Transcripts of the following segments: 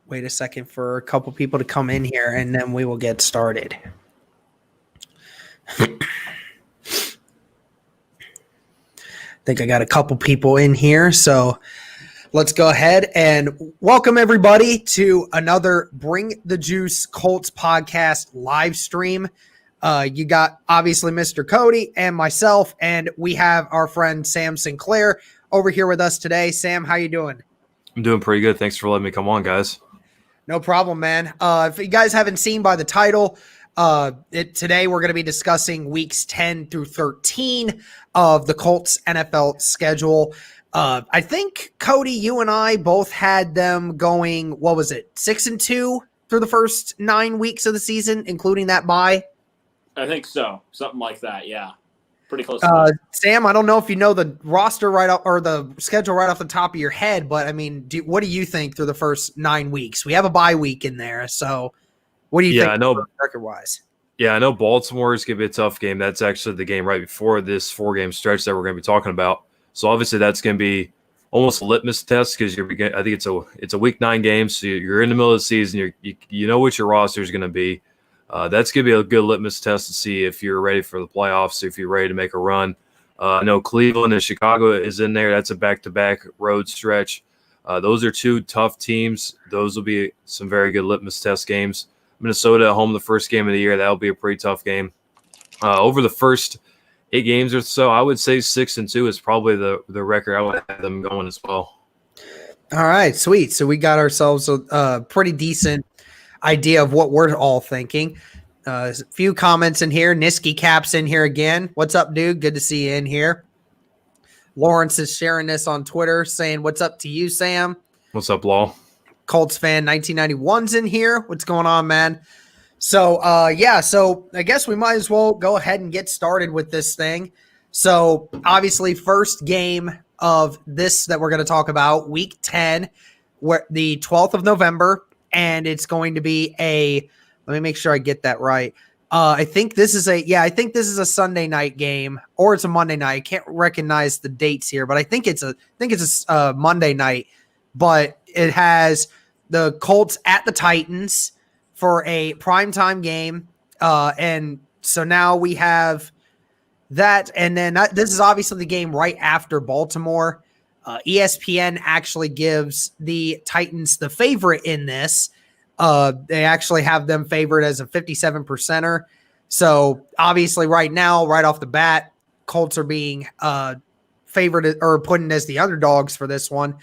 wait a second for a couple people to come in here, and then we will get started. I think I got a couple people in here, so let's go ahead and welcome everybody to another Bring the Juice Colts podcast live stream. You got obviously Mr. Cody and myself, and we have our friend Sam Sinclair over here with us today. Sam, how you doing? I'm doing pretty good. Thanks for letting me come on, guys. No problem, man. If you guys haven't seen by the title, today we're going to be discussing weeks 10 through 13 of the Colts NFL schedule. I think, Cody, you and I both had them going, 6-2 through the first 9 weeks of the season, including that bye? I think so. Something like that, yeah. Pretty close. Sam, I don't know if you know the roster right off or the schedule right off the top of your head, but I mean, what do you think through the first 9 weeks? We have a bye week in there, so what do you think? I know record-wise. Yeah, I know Baltimore is going to be a tough game. That's actually the game right before this 4-game stretch that we're going to be talking about. So obviously that's going to be almost a litmus test because I think it's a week 9 game, so you're in the middle of the season. You know what your roster is going to be. That's going to be a good litmus test to see if you're ready for the playoffs, if you're ready to make a run. I know Cleveland and Chicago is in there. That's a back-to-back road stretch. Those are 2 tough teams. Those will be some very good litmus test games. Minnesota at home the first game of the year. That'll be a pretty tough game. Over the first 8 games or so, I would say 6-2 is probably the record I would have them going as well. All right, sweet. So we got ourselves a pretty decent idea of what we're all thinking. A few comments in here. Niski Cap's in here again. What's up, dude? Good to see you in here. Lawrence is sharing this on Twitter saying, what's up to you, Sam? What's up, Law? Colts fan 1991's in here. What's going on, man? So, so I guess we might as well go ahead and get started with this thing. So, obviously, first game of this that we're going to talk about, week 10, where the 12th of November, and it's going to be let me make sure I get that right. I think this is a Sunday night game, or it's a Monday night. I can't recognize the dates here, but I think it's a Monday night, but it has the Colts at the Titans for a primetime game. And so now we have that. And then this is obviously the game right after Baltimore. ESPN actually gives the Titans the favorite in this. They actually have them favored as a 57%er. So obviously right now, right off the bat, Colts are being favored or put in as the underdogs for this one.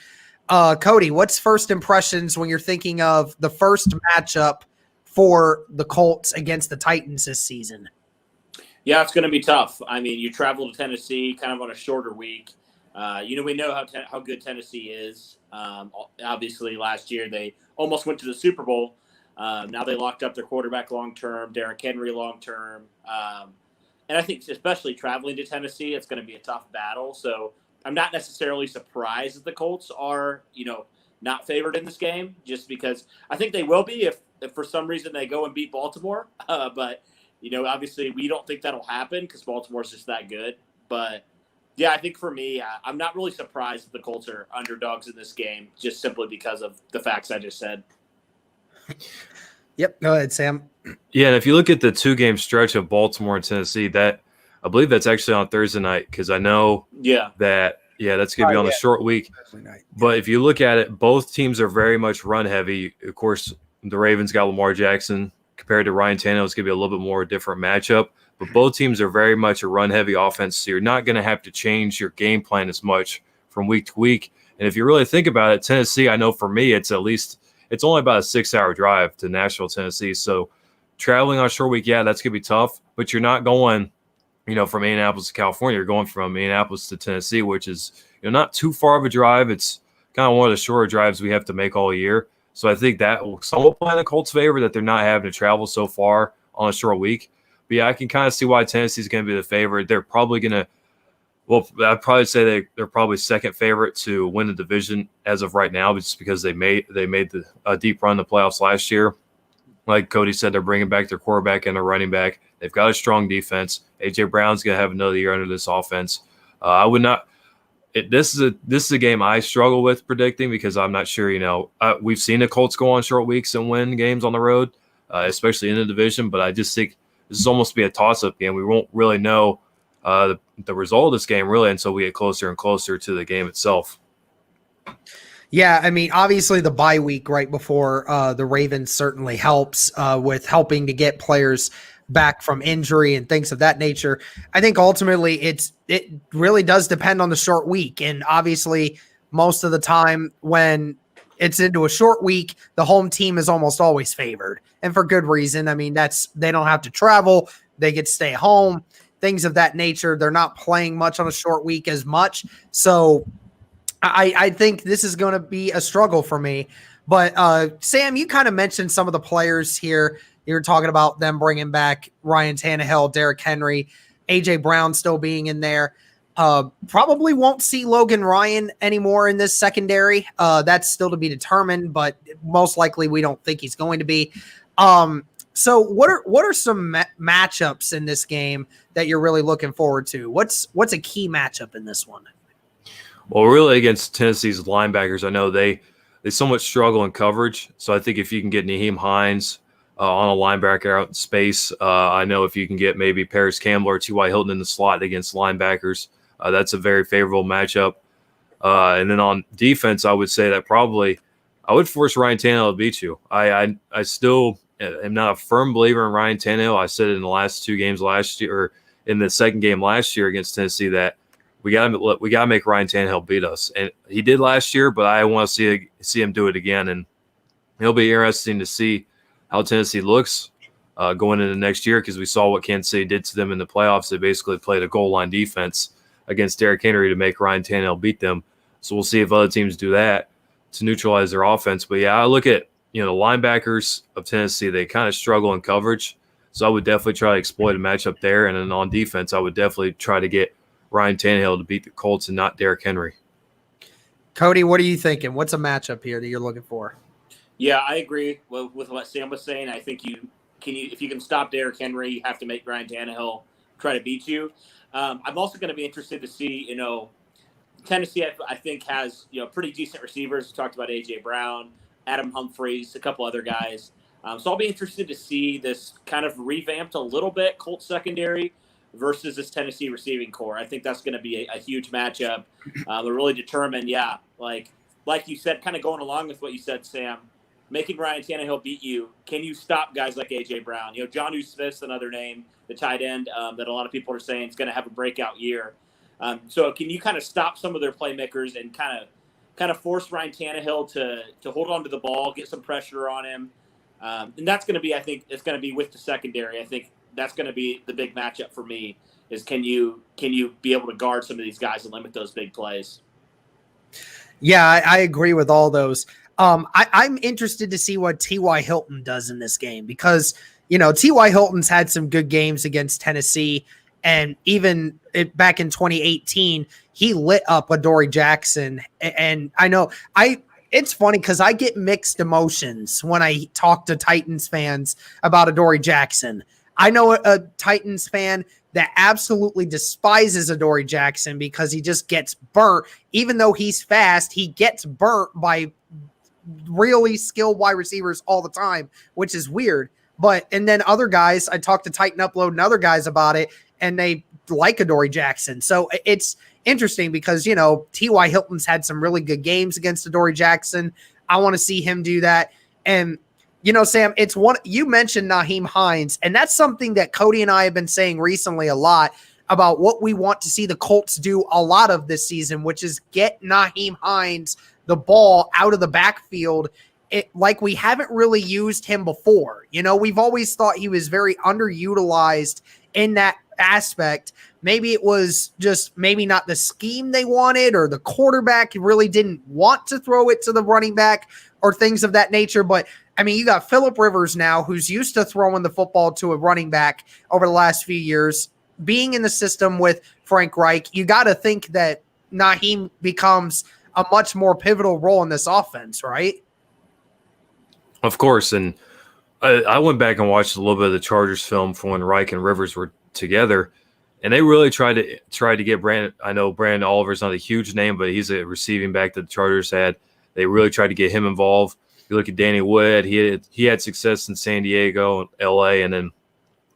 Cody, what's first impressions when you're thinking of the first matchup for the Colts against the Titans this season? Yeah, it's going to be tough. I mean, you travel to Tennessee kind of on a shorter week. We know how good Tennessee is. Obviously, last year they almost went to the Super Bowl. Now they locked up their quarterback long-term, Derrick Henry long-term. And I think especially traveling to Tennessee, it's going to be a tough battle. So I'm not necessarily surprised that the Colts are, not favored in this game, just because I think they will be if for some reason they go and beat Baltimore. But, obviously we don't think that'll happen because Baltimore's just that good. But, yeah, I think for me, I'm not really surprised that the Colts are underdogs in this game, just simply because of the facts I just said. Yep. Go ahead, Sam. Yeah, and if you look at the 2-game stretch of Baltimore and Tennessee, I believe that's actually on Thursday night because I know that's going to be on the short week. But if you look at it, both teams are very much run heavy. Of course, the Ravens got Lamar Jackson compared to Ryan Tannehill. It's going to be a little bit more different matchup. But both teams are very much a run-heavy offense, so you're not going to have to change your game plan as much from week to week. And if you really think about it, Tennessee, I know for me, it's only about a 6-hour drive to Nashville, Tennessee. So traveling on a short week, that's going to be tough. But you're not going, from Indianapolis to California. You're going from Indianapolis to Tennessee, which is not too far of a drive. It's kind of one of the shorter drives we have to make all year. So I think that will somewhat play in the Colts' favor that they're not having to travel so far on a short week. But yeah, I can kind of see why Tennessee's going to be the favorite. They're probably going to I'd probably say they're probably second favorite to win the division as of right now, just because they made a deep run in the playoffs last year. Like Cody said, they're bringing back their quarterback and their running back. They've got a strong defense. A.J. Brown's going to have another year under this offense. I would not this is a game I struggle with predicting because I'm not sure. We've seen the Colts go on short weeks and win games on the road, especially in the division. But I just think this is almost be a toss-up game. We won't really know the result of this game really until we get closer and closer to the game itself. Yeah, I mean, obviously the bye week right before the Ravens certainly helps with helping to get players back from injury and things of that nature. I think ultimately it really does depend on the short week. And obviously most of the time when it's into a short week, the home team is almost always favored. And for good reason. I mean, they don't have to travel. They get to stay home, things of that nature. They're not playing much on a short week as much. So I think this is going to be a struggle for me. But Sam, you kind of mentioned some of the players here. You were talking about them bringing back Ryan Tannehill, Derrick Henry, A.J. Brown still being in there. Probably won't see Logan Ryan anymore in this secondary. That's still to be determined, but most likely we don't think he's going to be. So what are some matchups in this game that you're really looking forward to? What's a key matchup in this one? Well, really against Tennessee's linebackers, I know they somewhat struggle in coverage. So I think if you can get Nyheim Hines on a linebacker out in space, I know if you can get maybe Paris Campbell or T.Y. Hilton in the slot against linebackers, that's a very favorable matchup. And then on defense, I would say that probably I would force Ryan Tannehill to beat you. I still am not a firm believer in Ryan Tannehill. I said it in the last two games last year, or in the second game last year against Tennessee, that we got to make Ryan Tannehill beat us, and he did last year. But I want to see him do it again, and it'll be interesting to see how Tennessee looks going into next year because we saw what Kansas City did to them in the playoffs. They basically played a goal line defense against Derrick Henry to make Ryan Tannehill beat them. So we'll see if other teams do that to neutralize their offense. But yeah, I look at the linebackers of Tennessee. They kind of struggle in coverage, so I would definitely try to exploit a matchup there. And then on defense, I would definitely try to get Ryan Tannehill to beat the Colts and not Derrick Henry. Cody, what are you thinking? What's a matchup here that you're looking for? Yeah, I agree with what Sam was saying. I think if you can stop Derrick Henry, you have to make Ryan Tannehill try to beat you. I'm also going to be interested to see, Tennessee, I think, has pretty decent receivers. We talked about A.J. Brown, Adam Humphries, a couple other guys. So I'll be interested to see this kind of revamped a little bit Colts secondary versus this Tennessee receiving core. I think that's going to be a huge matchup. They're really determined, like you said, kind of going along with what you said, Sam, making Ryan Tannehill beat you. Can you stop guys like A.J. Brown? Jonnu Smith's another name, the tight end that a lot of people are saying is going to have a breakout year. So can you kind of stop some of their playmakers and kind of force Ryan Tannehill to hold on to the ball, get some pressure on him? And that's going to be, I think, it's going to be with the secondary. I think that's going to be the big matchup for me is can you be able to guard some of these guys and limit those big plays? Yeah, I agree with all those. I'm interested to see what T.Y. Hilton does in this game because, T.Y. Hilton's had some good games against Tennessee. And even back in 2018, he lit up Adoree Jackson. And I know it's funny because I get mixed emotions when I talk to Titans fans about Adoree Jackson. I know a Titans fan that absolutely despises Adoree Jackson because he just gets burnt. Even though he's fast, he gets burnt by really skilled wide receivers all the time, which is weird. And then other guys, I talked to Titan Upload and other guys about it, and they like Adoree Jackson. So it's interesting because, T.Y. Hilton's had some really good games against Adoree Jackson. I want to see him do that. And, Sam, you mentioned Nyheim Hines, and that's something that Cody and I have been saying recently a lot about what we want to see the Colts do a lot of this season, which is get Nyheim Hines the ball out of the backfield. Like we haven't really used him before. We've always thought he was very underutilized in that aspect. Maybe it was just maybe not the scheme they wanted, or the quarterback really didn't want to throw it to the running back or things of that nature. But I mean, you got Phillip Rivers now, who's used to throwing the football to a running back over the last few years, being in the system with Frank Reich. You got to think that Nyheim becomes a much more pivotal role in this offense, right? Of course. And I went back and watched a little bit of the Chargers film from when Reich and Rivers were together. And they really tried to get Brandon. I know Brandon Oliver's not a huge name, but he's a receiving back that the Chargers had. They really tried to get him involved. You look at Danny Wood; he had success in San Diego and L.A., and then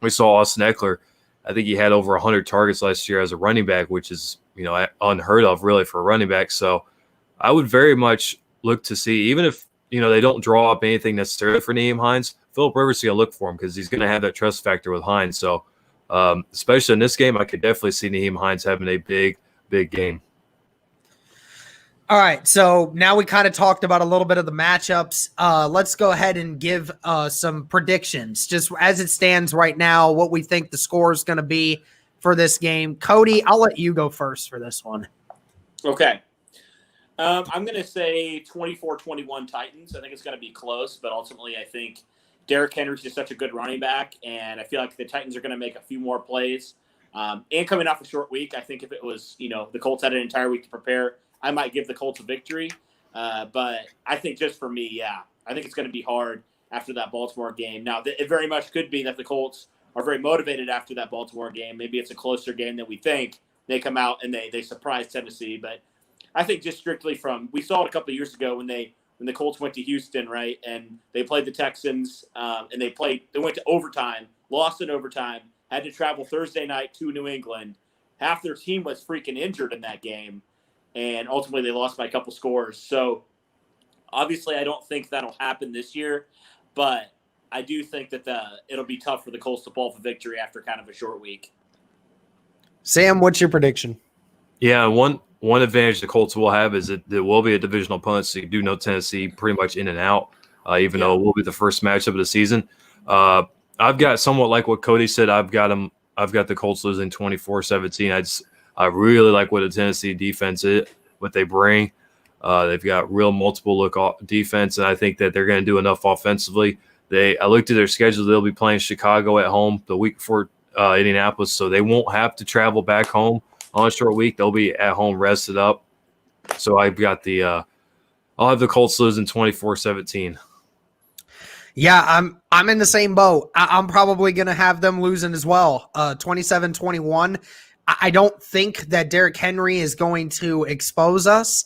we saw Austin Eckler. I think he had over 100 targets last year as a running back, which is unheard of really for a running back. So I would very much look to see, even if they don't draw up anything necessarily for Nyheim Hines, Philip Rivers is going to look for him because he's going to have that trust factor with Hines. So especially in this game, I could definitely see Nyheim Hines having a big game. All right, so now we kind of talked about a little bit of the matchups. Let's go ahead and give some predictions, just as it stands right now, what we think the score is going to be for this game. Cody, I'll let you go first for this one. Okay. I'm going to say 24-21 Titans. I think it's going to be close, but ultimately I think Derrick Henry's just such a good running back, and I feel like the Titans are going to make a few more plays. And coming off a short week, I think if it was, the Colts had an entire week to prepare, I might give the Colts a victory. But I think just for me, I think it's going to be hard after that Baltimore game. Now, it very much could be that the Colts are very motivated after that Baltimore game. Maybe it's a closer game than we think. They come out and they surprise Tennessee. But I think just strictly we saw it a couple of years ago when the Colts went to Houston, right, and they played the Texans, and they went to overtime, lost in overtime, had to travel Thursday night to New England. Half their team was freaking injured in that game. And ultimately, they lost by a couple scores. So, obviously, I don't think that'll happen this year. But I do think that it'll be tough for the Colts to pull off a victory after kind of a short week. Sam, what's your prediction? Yeah, one advantage the Colts will have is that there will be a divisional opponent. So you do know Tennessee pretty much in and out, even though it will be the first matchup of the season. I've got somewhat like what Cody said. I've got the Colts losing 24-17. I really like what the Tennessee defense is, what they bring. They've got real multiple look defense, and I think that they're going to do enough offensively. I looked at their schedule. They'll be playing Chicago at home the week before Indianapolis, so they won't have to travel back home on a short week. They'll be at home rested up. So I've got I'll have the Colts losing 24-17. Yeah, I'm in the same boat. I'm probably going to have them losing as well. 27-21. I don't think that Derrick Henry is going to expose us.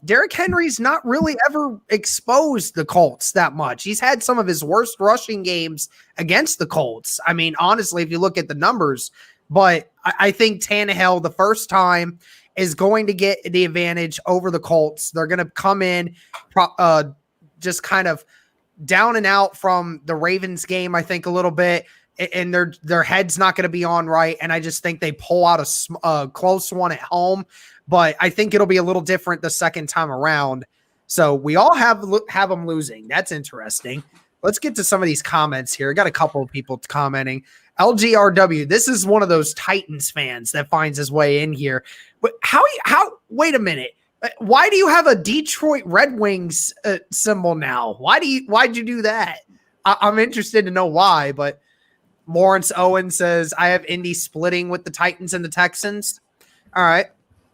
Derrick Henry's not really ever exposed the Colts that much. He's had some of his worst rushing games against the Colts. I mean, honestly, if you look at the numbers, but I think Tannehill, the first time, is going to get the advantage over the Colts. They're going to come in just kind of down and out from the Ravens game, I think, a little bit. And their head's not going to be on right. And I just think they pull out a close one at home. But I think it'll be a little different the second time around. So we all have them losing. That's interesting. Let's get to some of these comments here. I got a couple of people commenting. LGRW, this is one of those Titans fans that finds his way in here. But how wait a minute. Why do you have a Detroit Red Wings symbol now? Why'd you do that? I'm interested to know why, but Lawrence Owen says, I have Indy splitting with the Titans and the Texans. All right.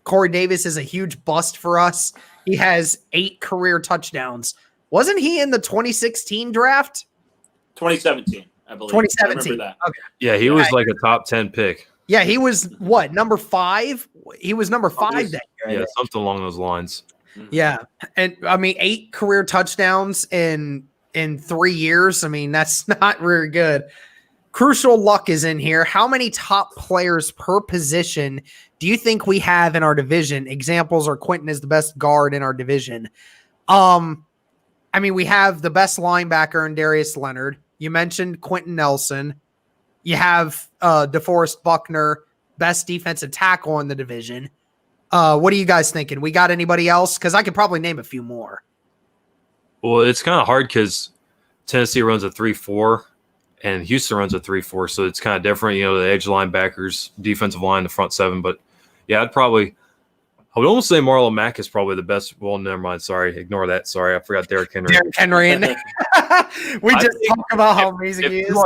Corey Davis is a huge bust for us. He has 8 career touchdowns. Wasn't he in the 2016 draft? 2017, I believe. 2017. I remember that. Okay. Yeah, he was like a top 10 pick. Yeah, he was what, number 5? He was number 5 that year. Yeah, something along those lines. Yeah. And I mean, 8 career touchdowns in 3 years. I mean, that's not very good. Crucial Luck is in here. How many top players per position do you think we have in our division? Examples are Quentin is the best guard in our division. I mean, we have the best linebacker in Darius Leonard. You mentioned Quentin Nelson. You have DeForest Buckner, best defensive tackle in the division. What are you guys thinking? We got anybody else? Because I could probably name a few more. Well, it's kind of hard because Tennessee runs a 3-4. And Houston runs a 3-4, so it's kind of different. The edge linebackers, defensive line, the front 7. But, yeah, I would almost say Marlon Mack is probably the best. Well, never mind. Sorry. Ignore that. Sorry. I forgot Derrick Henry. Derrick Henry. We just talk about how amazing he is.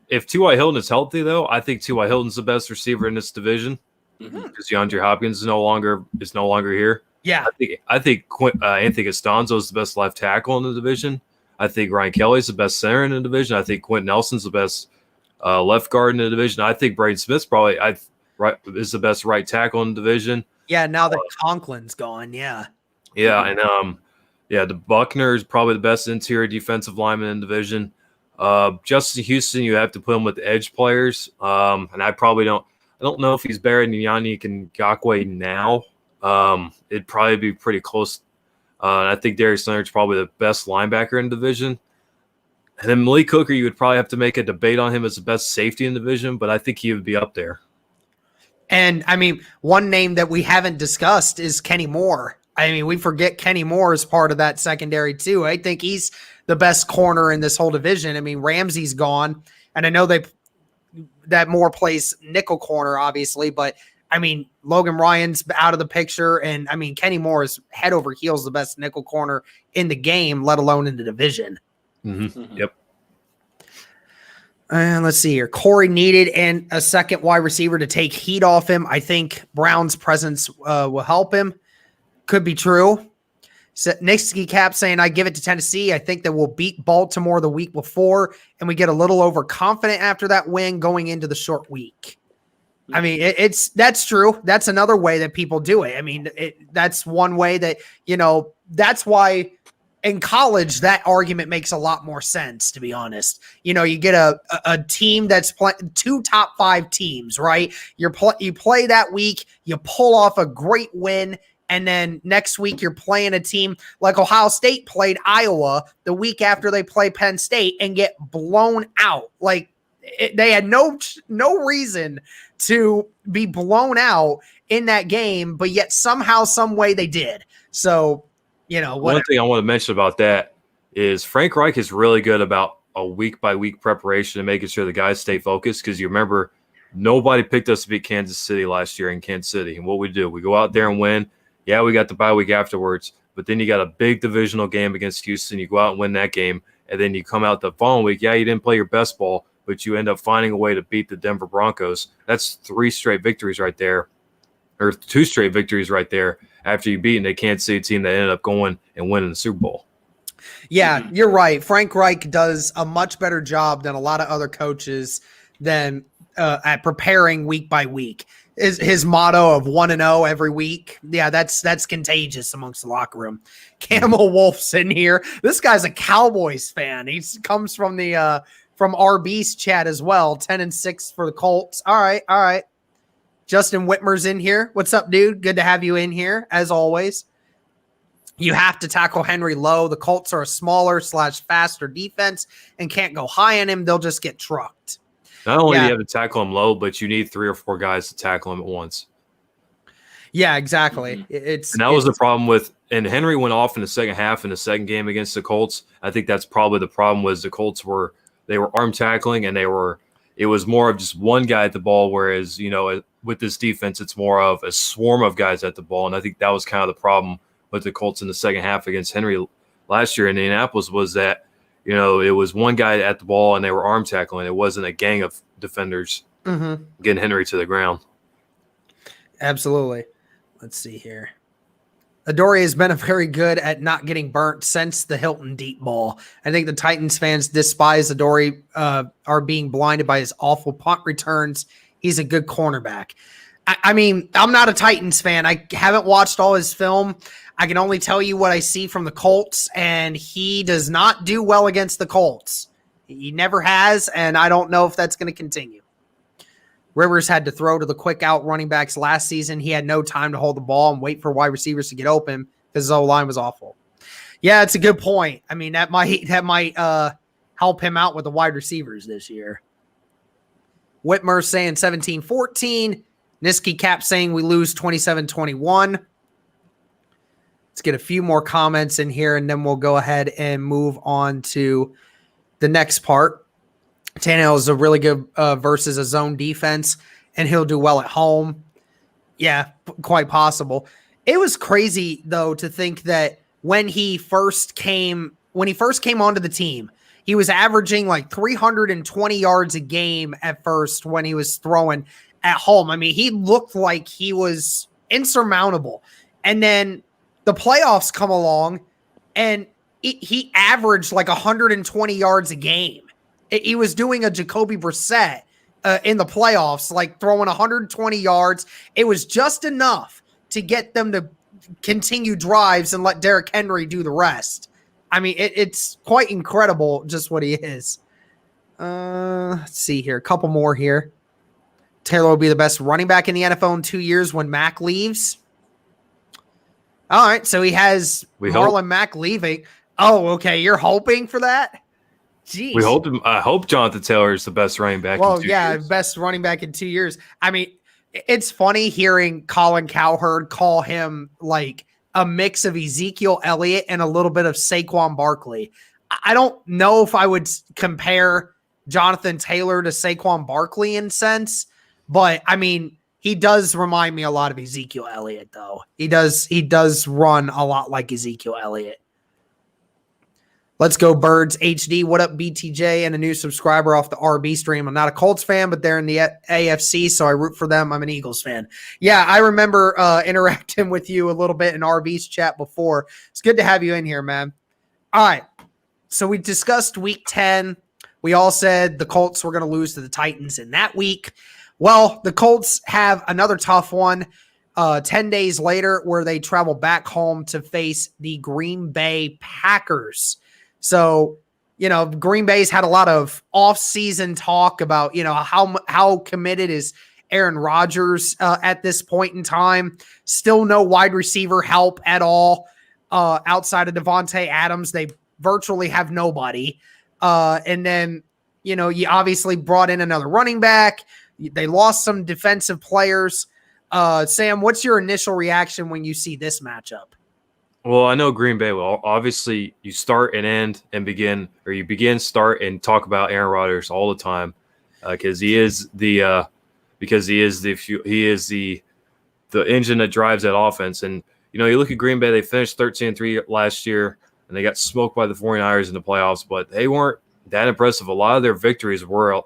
If T.Y. Hilton is healthy, though, I think T.Y. Hilton's the best receiver in this division because DeAndre Hopkins is no longer here. Yeah. I think Anthony Costanzo is the best left tackle in the division. I think Ryan Kelly's the best center in the division. I think Quentin Nelson's the best left guard in the division. I think Braden Smith's probably the best right tackle in the division. Yeah, now that Conklin's gone, yeah. Yeah, and the Buckner is probably the best interior defensive lineman in the division. Justin Houston, you have to put him with the edge players. And I don't know if he's better than Yannick Ngakoue now. It'd probably be pretty close. And I think Darius Leonard's probably the best linebacker in the division. And then Malik Hooker, you would probably have to make a debate on him as the best safety in the division, but I think he would be up there. And, I mean, one name that we haven't discussed is Kenny Moore. I mean, we forget Kenny Moore is part of that secondary, too. I think he's the best corner in this whole division. I mean, Ramsey's gone, and I know that Moore plays nickel corner, obviously, but, I mean, Logan Ryan's out of the picture, and, I mean, Kenny Moore is head over heels the best nickel corner in the game, let alone in the division. Mm-hmm. Yep. And let's see here. Corey needed a second wide receiver to take heat off him. I think Brown's presence will help him. Could be true. So Nixie Cap saying, I give it to Tennessee. I think that we'll beat Baltimore the week before, and we get a little overconfident after that win going into the short week. I mean, that's true. That's another way that people do it. I mean, that's one way that, that's why in college, that argument makes a lot more sense, to be honest. You get a team that's playing 2 top 5 teams, right? You play that week, you pull off a great win, and then next week you're playing a team like Ohio State played Iowa the week after they play Penn State and get blown out. Like they had no reason to be blown out in that game, but yet somehow, some way they did. So, one thing I want to mention about that is Frank Reich is really good about a week-by-week preparation and making sure the guys stay focused, because you remember nobody picked us to beat Kansas City last year in Kansas City. And what we do, we go out there and win. Yeah, we got the bye week afterwards, but then you got a big divisional game against Houston. You go out and win that game, and then you come out the following week. Yeah, you didn't play your best ball, but you end up finding a way to beat the Denver Broncos. That's 3 straight victories right there, or 2 straight victories right there after you beat a Kansas City team that ended up going and winning the Super Bowl. Yeah, you're right. Frank Reich does a much better job than a lot of other coaches at preparing week by week. His motto of 1-0 every week. Yeah, that's contagious amongst the locker room. Camel Wolf's in here. This guy's a Cowboys fan. He comes from the from RB's chat as well. 10-6 for the Colts. All right. Justin Whitmer's in here. What's up, dude? Good to have you in here, as always. You have to tackle Henry low. The Colts are a smaller / faster defense and can't go high on him. They'll just get trucked. Not only do you have to tackle him low, but you need 3 or 4 guys to tackle him at once. Yeah, exactly. And that was the problem with – and Henry went off in the second half in the second game against the Colts. I think that's probably the problem was the Colts were arm tackling, and it was more of just one guy at the ball, whereas, with this defense, it's more of a swarm of guys at the ball. And I think that was kind of the problem with the Colts in the second half against Henry last year in Indianapolis, was that, it was one guy at the ball and they were arm tackling. It wasn't a gang of defenders getting Henry to the ground. Absolutely. Let's see here. Adoree has been very good at not getting burnt since the Hilton deep ball. I think the Titans fans despise Adoree, are being blinded by his awful punt returns. He's a good cornerback. I mean, I'm not a Titans fan. I haven't watched all his film. I can only tell you what I see from the Colts, and he does not do well against the Colts. He never has, and I don't know if that's going to continue. Rivers had to throw to the quick out running backs last season. He had no time to hold the ball and wait for wide receivers to get open because his O-line was awful. Yeah, it's a good point. I mean, that might help him out with the wide receivers this year. Whitmer saying 17-14. Niski Cap saying we lose 27-21. Let's get a few more comments in here, and then we'll go ahead and move on to the next part. Tannehill is a really good versus a zone defense, and he'll do well at home. Yeah, quite possible. It was crazy, though, to think that when he first came onto the team, he was averaging like 320 yards a game at first when he was throwing at home. I mean, he looked like he was insurmountable. And then the playoffs come along, and he averaged like 120 yards a game. He was doing a Jacoby Brissett in the playoffs, like throwing 120 yards. It was just enough to get them to continue drives and let Derrick Henry do the rest. I mean, it's quite incredible just what he is. Let's see here. A couple more here. Taylor will be the best running back in the NFL in 2 years when Mack leaves. All right, so he has Marlon Mack leaving. Oh, okay. You're hoping for that? Jeez. I hope Jonathan Taylor is the best running back in 2 years. Best running back in 2 years. I mean, it's funny hearing Colin Cowherd call him like a mix of Ezekiel Elliott and a little bit of Saquon Barkley. I don't know if I would compare Jonathan Taylor to Saquon Barkley in sense, but I mean, he does remind me a lot of Ezekiel Elliott, though. He does run a lot like Ezekiel Elliott. Let's go Birds HD. What up, BTJ? And a new subscriber off the RB stream. I'm not a Colts fan, but they're in the AFC, so I root for them. I'm an Eagles fan. Yeah, I remember interacting with you a little bit in RB's chat before. It's good to have you in here, man. All right. So we discussed week 10. We all said the Colts were going to lose to the Titans in that week. Well, the Colts have another tough one 10 days later where they travel back home to face the Green Bay Packers. So, Green Bay's had a lot of off-season talk about, how committed is Aaron Rodgers at this point in time. Still no wide receiver help at all outside of Devontae Adams. They virtually have nobody. And then, you obviously brought in another running back. They lost some defensive players. Sam, what's your initial reaction when you see this matchup? Well, I know Green Bay will. Obviously, you start and end and begin, or you begin, start, and talk about Aaron Rodgers all the time because he is the engine that drives that offense. And you look at Green Bay; they finished 13-3 last year, and they got smoked by the 49ers in the playoffs. But they weren't that impressive. A lot of their victories were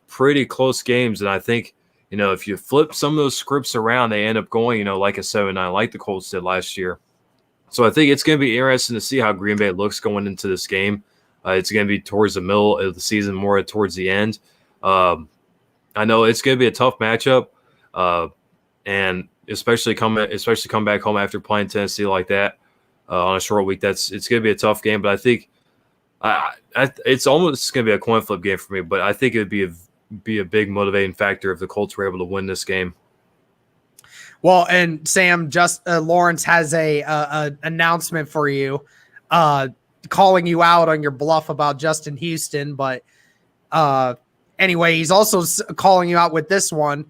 pretty close games, and I think if you flip some of those scripts around, they end up going like a 7-9, like the Colts did last year. So I think it's going to be interesting to see how Green Bay looks going into this game. It's going to be towards the middle of the season, more towards the end. I know it's going to be a tough matchup, and especially come back home after playing Tennessee like that on a short week. It's going to be a tough game, but I think it's almost going to be a coin flip game for me. But I think it would be a big motivating factor if the Colts were able to win this game. Well, and Sam, Lawrence has a announcement for you, calling you out on your bluff about Justin Houston. But anyway, he's also calling you out with this one.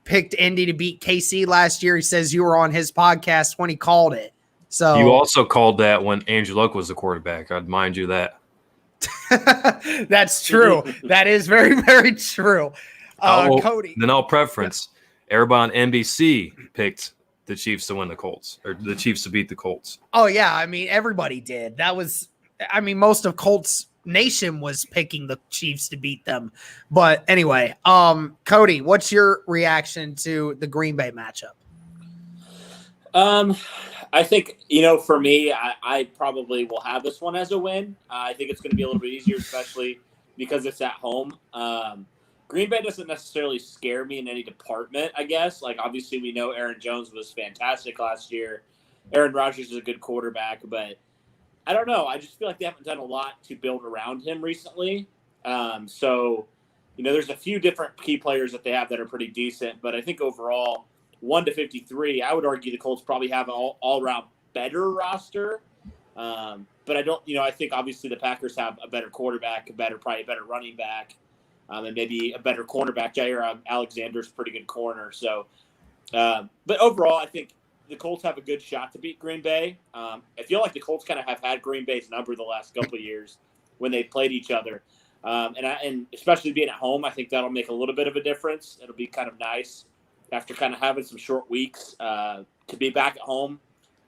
Picked Indy to beat KC last year. He says you were on his podcast when he called it. So you also called that when Andrew Luck was the quarterback. I'd mind you that. That's true. That is very, very true. Cody. Then I'll preference. Everybody on NBC picked the Chiefs to win the Colts, or the Chiefs to beat the Colts. Oh, yeah. I mean, everybody did. Most of Colts Nation was picking the Chiefs to beat them. But anyway, Cody, what's your reaction to the Green Bay matchup? I think, for me, I probably will have this one as a win. I think it's going to be a little bit easier, especially because it's at home. Green Bay doesn't necessarily scare me in any department, I guess. Like, obviously, we know Aaron Jones was fantastic last year. Aaron Rodgers is a good quarterback, but I don't know. I just feel like they haven't done a lot to build around him recently. So, there's a few different key players that they have that are pretty decent, but I think overall, 1-53, I would argue the Colts probably have an all-around better roster. But I don't, I think obviously the Packers have a better quarterback, probably a better running back. And maybe a better cornerback. Jair Alexander's a pretty good corner. So, but overall, I think the Colts have a good shot to beat Green Bay. I feel like the Colts kind of have had Green Bay's number the last couple of years when they played each other. And especially being at home, I think that'll make a little bit of a difference. It'll be kind of nice after kind of having some short weeks to be back at home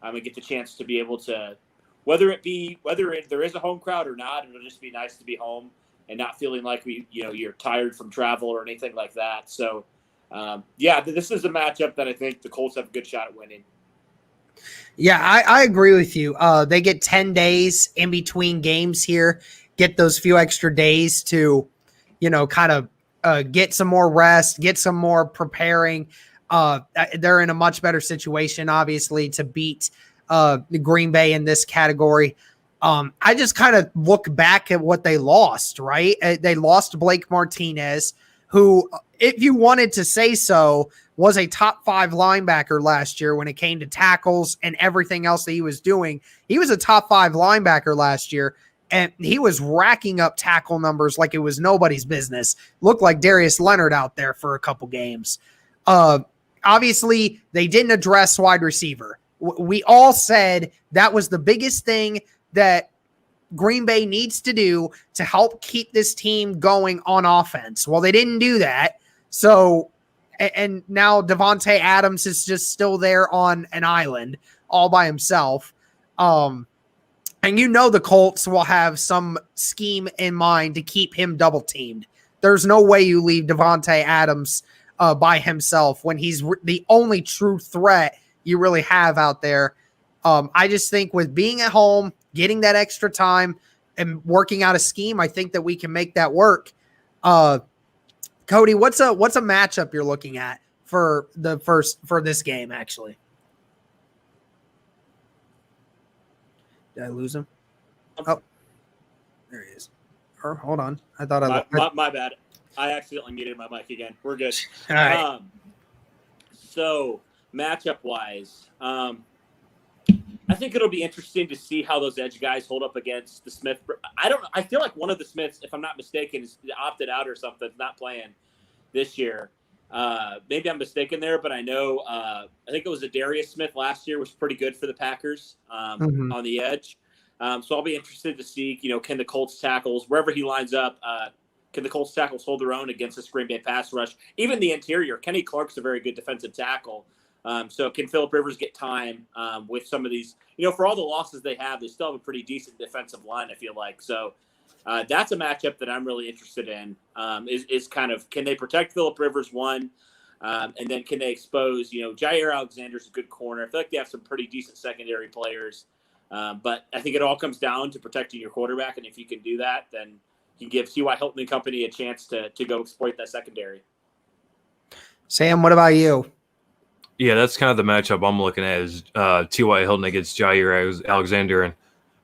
and get the chance to be able to, whether there is a home crowd or not, it'll just be nice to be home and not feeling like you're tired from travel or anything like that. So, this is a matchup that I think the Colts have a good shot at winning. Yeah, I agree with you. They get 10 days in between games here, get those few extra days to, kind of get some more rest, get some more preparing. They're in a much better situation, obviously, to beat Green Bay in this category. I just kind of look back at what they lost, right? They lost Blake Martinez, who, if you wanted to say so, was a top 5 linebacker last year when it came to tackles and everything else that he was doing. He was a top 5 linebacker last year, and he was racking up tackle numbers like it was nobody's business. Looked like Darius Leonard out there for a couple games. Obviously, they didn't address wide receiver. We all said that was the biggest thing that Green Bay needs to do to help keep this team going on offense. Well, they didn't do that. So, and now Devontae Adams is just still there on an island all by himself. And the Colts will have some scheme in mind to keep him double teamed. There's no way you leave Devontae Adams by himself when he's the only true threat you really have out there. I just think with being at home, getting that extra time and working out a scheme, I think that we can make that work. Cody, what's a matchup you're looking at for this game, actually? Did I lose him? Oh, there he is. Or hold on. I thought my bad. I accidentally muted my mic again. We're good. All right. So matchup wise, I think it'll be interesting to see how those edge guys hold up against the Smith. I feel like one of the Smiths, if I'm not mistaken, is opted out or something, not playing this year. Maybe I'm mistaken there, but I know I think it was a Darius Smith last year was pretty good for the Packers on the edge. So I'll be interested to see, can the Colts tackles, wherever he lines up, can the Colts tackles hold their own against this Green Bay pass rush? Even the interior, Kenny Clark's a very good defensive tackle. So can Phillip Rivers get time with some of these? For all the losses they have, they still have a pretty decent defensive line, I feel like. So that's a matchup that I'm really interested in is kind of, can they protect Phillip Rivers, one, and then can they expose, Jair Alexander's a good corner. I feel like they have some pretty decent secondary players. But I think it all comes down to protecting your quarterback. And if you can do that, then you give T.Y. Hilton and company a chance to go exploit that secondary. Sam, what about you? Yeah, that's kind of the matchup I'm looking at is T.Y. Hilton against Jair Alexander. And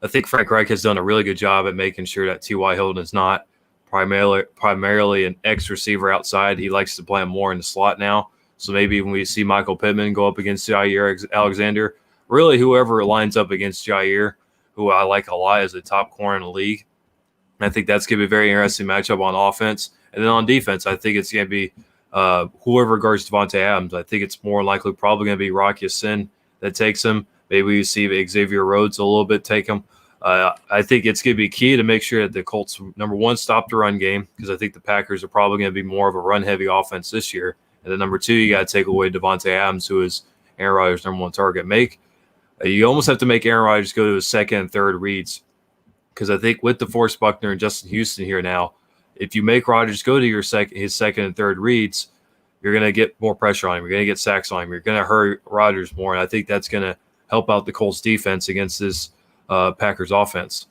I think Frank Reich has done a really good job at making sure that T.Y. Hilton is not primarily an X receiver outside. He likes to play him more in the slot now. So maybe when we see Michael Pittman go up against Jair Alexander, really whoever lines up against Jair, who I like a lot as a top corner in the league, I think that's going to be a very interesting matchup on offense. And then on defense, I think it's going to be whoever guards Devontae Adams. I think it's more likely probably going to be Rocky Sin that takes him. Maybe you see Xavier Rhodes a little bit take him. I think it's going to be key to make sure that the Colts, number one, stop the run game, because I think the Packers are probably going to be more of a run-heavy offense this year. And then number two, you got to take away Devontae Adams, who is Aaron Rodgers' number one target. You almost have to make Aaron Rodgers go to his second and third reads, because I think with DeForest Buckner and Justin Houston here now, if you make Rodgers go to his second and third reads, you're going to get more pressure on him. You're going to get sacks on him. You're going to hurt Rodgers more, and I think that's going to help out the Colts defense against this Packers offense.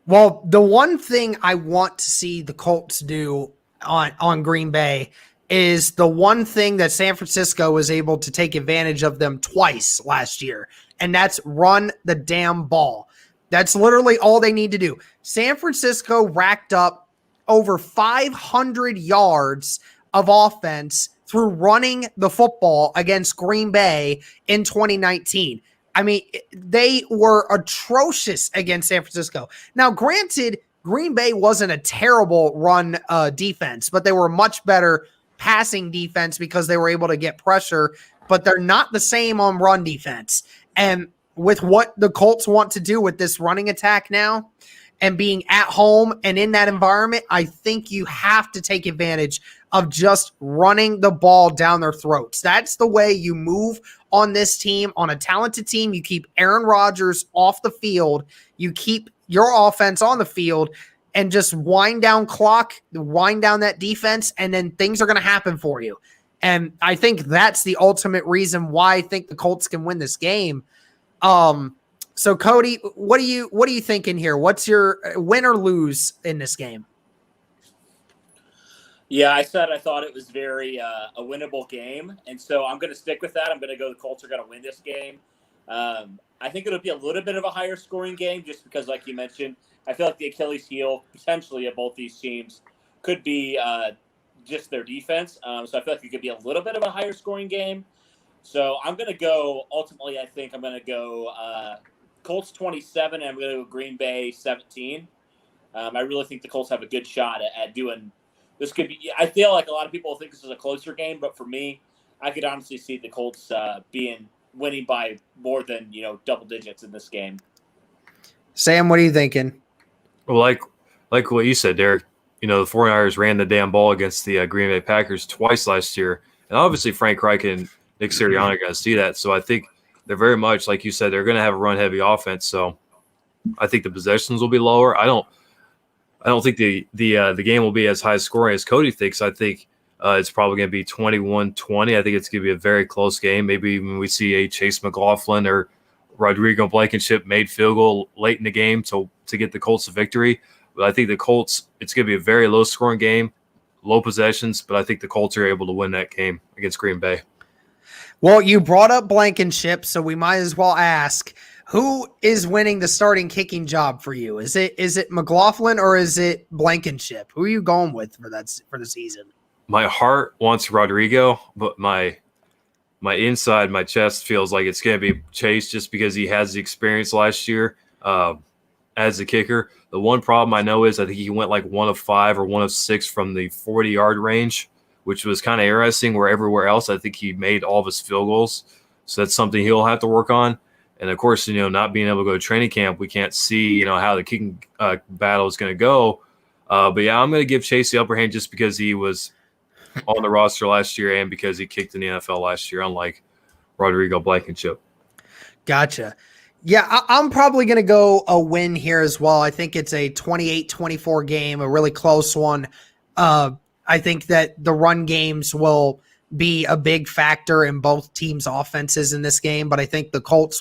Well, the one thing I want to see the Colts do on Green Bay is the one thing that San Francisco was able to take advantage of them twice last year, and that's run the damn ball. That's literally all they need to do. San Francisco racked up over 500 yards of offense through running the football against Green Bay in 2019. I mean, they were atrocious against San Francisco. Now, granted, Green Bay wasn't a terrible run defense, but they were much better passing defense because they were able to get pressure, but they're not the same on run defense. And with what the Colts want to do with this running attack now and being at home and in that environment, I think you have to take advantage of just running the ball down their throats. That's the way you move on this team, on a talented team. You keep Aaron Rodgers off the field. You keep your offense on the field and just wind down clock, wind down that defense, and then things are going to happen for you. And I think that's the ultimate reason why I think the Colts can win this game. So Cody, what are you thinking here? What's your win or lose in this game? Yeah, I said I thought it was very a winnable game, and so I'm going to stick with that. I'm going to go the Colts are going to win this game. I think it'll be a little bit of a higher scoring game just because, like you mentioned, I feel like the Achilles heel potentially of both these teams could be just their defense. So I feel like it could be a little bit of a higher scoring game. So I'm going to go, ultimately, I think I'm going to go Colts 27, and I'm going to go Green Bay 17. I really think the Colts have a good shot at doing this. Could be. I feel like a lot of people think this is a closer game, but for me, I could honestly see the Colts winning by more than double digits in this game. Sam, what are you thinking? Well, like what you said, Derek. The 49ers ran the damn ball against the Green Bay Packers twice last year, and obviously Frank Reich and Nick Sirianni got to see that. So I think they're very much, like you said, they're going to have a run-heavy offense. So I think the possessions will be lower. I don't think the game will be as high scoring as Cody thinks. I think it's probably going to be 21-20. I think it's going to be a very close game. Maybe when we see a Chase McLaughlin or Rodrigo Blankenship made field goal late in the game to get the Colts a victory. But I think the Colts, it's going to be a very low scoring game, low possessions, but I think the Colts are able to win that game against Green Bay. Well, you brought up Blankenship, so we might as well ask, who is winning the starting kicking job for you? Is it McLaughlin or is it Blankenship? Who are you going with for the season? My heart wants Rodrigo, but my inside, my chest feels like it's going to be Chase just because he has the experience last year as a kicker. The one problem I know is I think he went like 1 of 5 or 1 of 6 from the 40-yard range, which was kind of interesting, where everywhere else I think he made all of his field goals. So that's something he'll have to work on. And, of course, not being able to go to training camp, we can't see, how the kicking battle is going to go. But, yeah, I'm going to give Chase the upper hand just because he was on the roster last year and because he kicked in the NFL last year, unlike Rodrigo Blankenship. Gotcha. Yeah, I'm probably going to go a win here as well. I think it's a 28-24 game, a really close one. I think that the run games will be a big factor in both teams' offenses in this game, but I think the Colts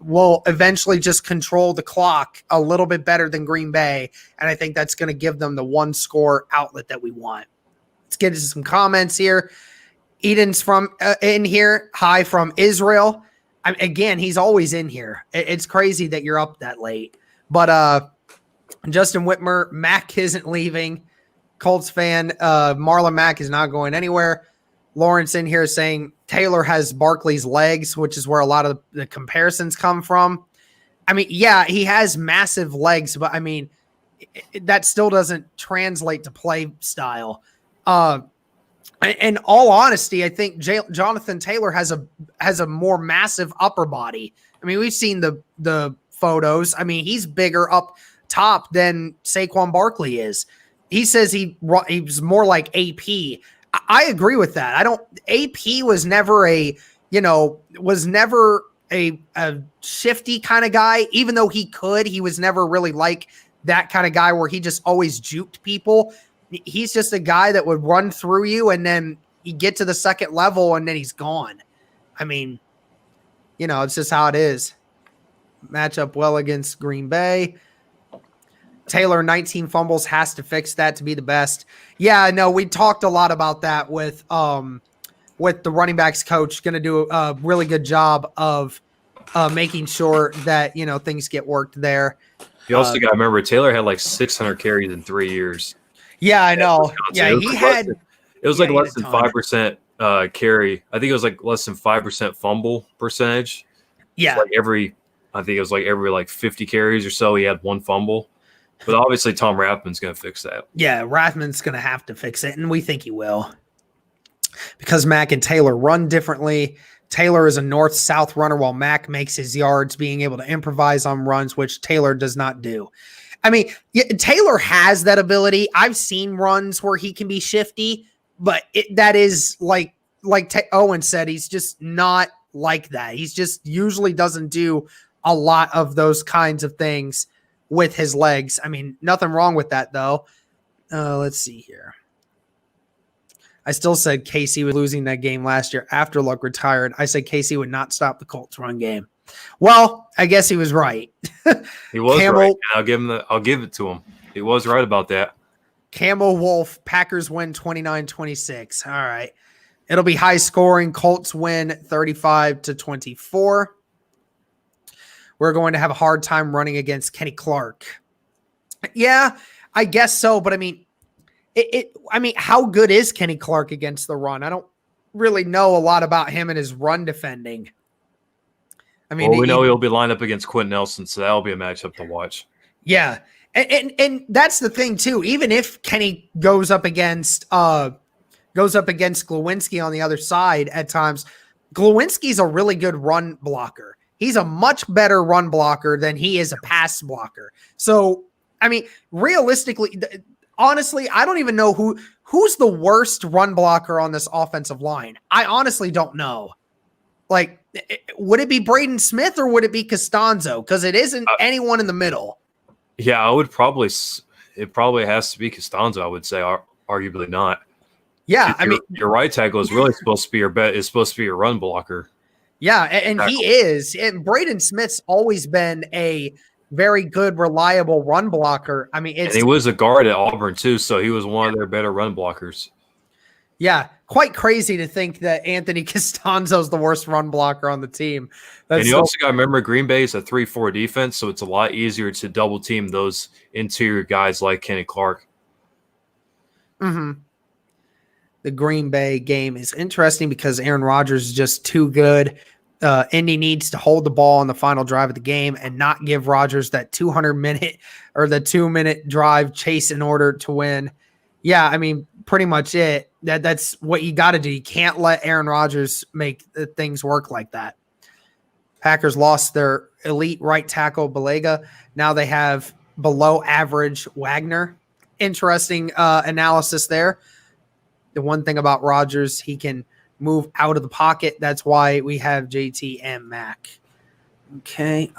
will eventually just control the clock a little bit better than Green Bay, and I think that's going to give them the one score outlet that we want. Let's get into some comments here. Eden's from in here. Hi from Israel. Again, he's always in here. It's crazy that you're up that late. But Justin Whitmer, Mack isn't leaving. Colts fan, Marlon Mack is not going anywhere. Lawrence in here saying Taylor has Barkley's legs, which is where a lot of the comparisons come from. Yeah, he has massive legs, but that still doesn't translate to play style. In all honesty, I think Jonathan Taylor has a more massive upper body. We've seen the photos. He's bigger up top than Saquon Barkley is. He says he's more like AP. I agree with that. AP was never a shifty kind of guy. Even though he was never really like that kind of guy where he just always juked people. He's just a guy that would run through you and then you get to the second level and then he's gone. It's just how it is. Match up well against Green Bay. Taylor, 19 fumbles, has to fix that to be the best. Yeah, no, we talked a lot about that with the running backs coach. Going to do a really good job of making sure that, things get worked there. You also got to remember, Taylor had like 600 carries in 3 years. Yeah, I know. Yeah, it was like less than 5% carry. I think it was like less than 5% fumble percentage. Yeah. I think it was like every 50 carries or so, he had one fumble. But obviously, Tom Rathman's going to fix that. Yeah, Rathman's going to have to fix it, and we think he will. Because Mack and Taylor run differently. Taylor is a north-south runner while Mack makes his yards, being able to improvise on runs, which Taylor does not do. Taylor has that ability. I've seen runs where he can be shifty, but that is like Owen said, he's just not like that. He's just usually doesn't do a lot of those kinds of things with his legs. Nothing wrong with that, though. Let's see here. I still said KC was losing that game last year after Luck retired. I said KC would not stop the Colts run game. Well, I guess he was right. He was right. And I'll give it to him. He was right about that. Camo Wolf, Packers win 29-26. All right. It'll be high scoring. Colts win 35-24. We're going to have a hard time running against Kenny Clark. Yeah, I guess so. But I mean, how good is Kenny Clark against the run? I don't really know a lot about him and his run defending. I mean, we know he'll be lined up against Quentin Nelson, so that'll be a matchup to watch. Yeah. And that's the thing too. Even if Kenny goes up against Glowinski on the other side at times, Glowinski's a really good run blocker. He's a much better run blocker than he is a pass blocker. So, I mean, realistically, honestly, I don't even know who's the worst run blocker on this offensive line. I honestly don't know. Like, would it be Braden Smith or would it be Costanzo? Because it isn't anyone in the middle. Yeah, it probably has to be Costanzo, I would say, arguably not. Yeah, I mean, your right tackle is really supposed to be your run blocker. Yeah, and he is. And Braden Smith's always been a very good, reliable run blocker. I mean, and he was a guard at Auburn too, so he was one of their better run blockers. Yeah, quite crazy to think that Anthony Costanzo's the worst run blocker on the team. And you also got to remember Green Bay is a 3-4 defense, so it's a lot easier to double team those interior guys like Kenny Clark. Mm-hmm. The Green Bay game is interesting because Aaron Rodgers is just too good. Indy needs to hold the ball on the final drive of the game and not give Rodgers that 200-minute or the 2-minute drive chase in order to win. Yeah, I mean, pretty much it. That's what you got to do. You can't let Aaron Rodgers make things work like that. Packers lost their elite right tackle, Balega. Now they have below average Wagner. Interesting analysis there. The one thing about Rodgers, he can move out of the pocket. That's why we have JT and Mac. Okay.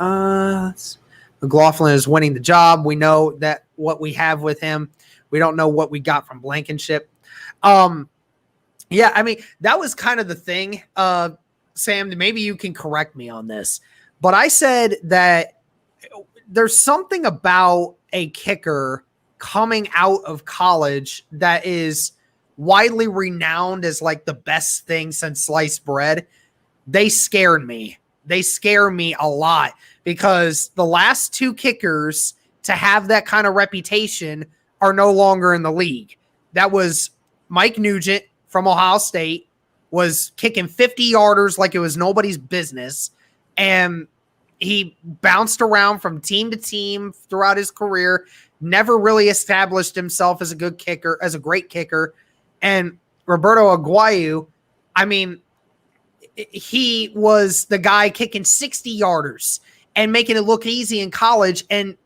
McLaughlin is winning the job. We know that what we have with him. We don't know what we got from Blankenship. Yeah, I mean, that was kind of the thing, Sam. Maybe you can correct me on this. But I said that there's something about a kicker coming out of college that is widely renowned as like the best thing since sliced bread. They scared me. They scare me a lot because the last two kickers to have that kind of reputation are no longer in the league. That was Mike Nugent from Ohio State, was kicking 50-yarders like it was nobody's business. And he bounced around from team to team throughout his career, never really established himself as a good kicker, as a great kicker. And Roberto Aguayo, I mean, he was the guy kicking 60-yarders and making it look easy in college. And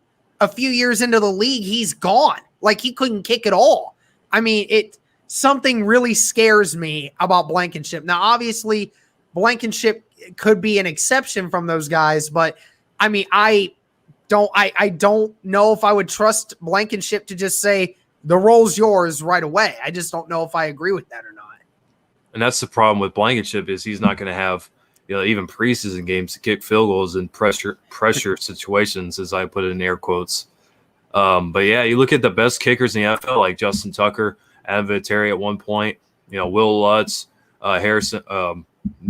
a few years into the league, he's gone. Like he couldn't kick at all. I mean, something really scares me about Blankenship. Now, obviously, Blankenship could be an exception from those guys, but I mean, I don't know if I would trust Blankenship to just say the role's yours right away. I just don't know if I agree with that or not. And that's the problem with Blankenship is he's not going to have, even preseason games to kick field goals in pressure situations, as I put it in air quotes. But yeah, you look at the best kickers in the NFL, like Justin Tucker, Adam Vinatieri at one point, Will Lutz, Harrison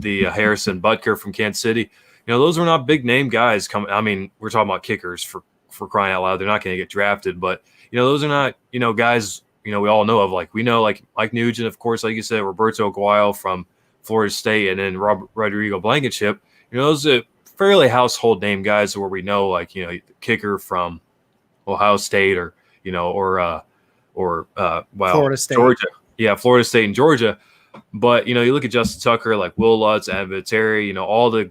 Butker from Kansas City. Those are not big name guys coming. I mean, we're talking about kickers for crying out loud. They're not going to get drafted, but those are not, guys, we all know of. Like we know, like Mike Nugent, of course, like you said, Roberto Aguayo from Florida State, and then Rodrigo Blankenship. Those are fairly household name guys where we know, like the kicker from Ohio State or Florida State, Georgia, Florida State and Georgia. But you look at Justin Tucker, like Will Lutz, Adam Vinatieri, all the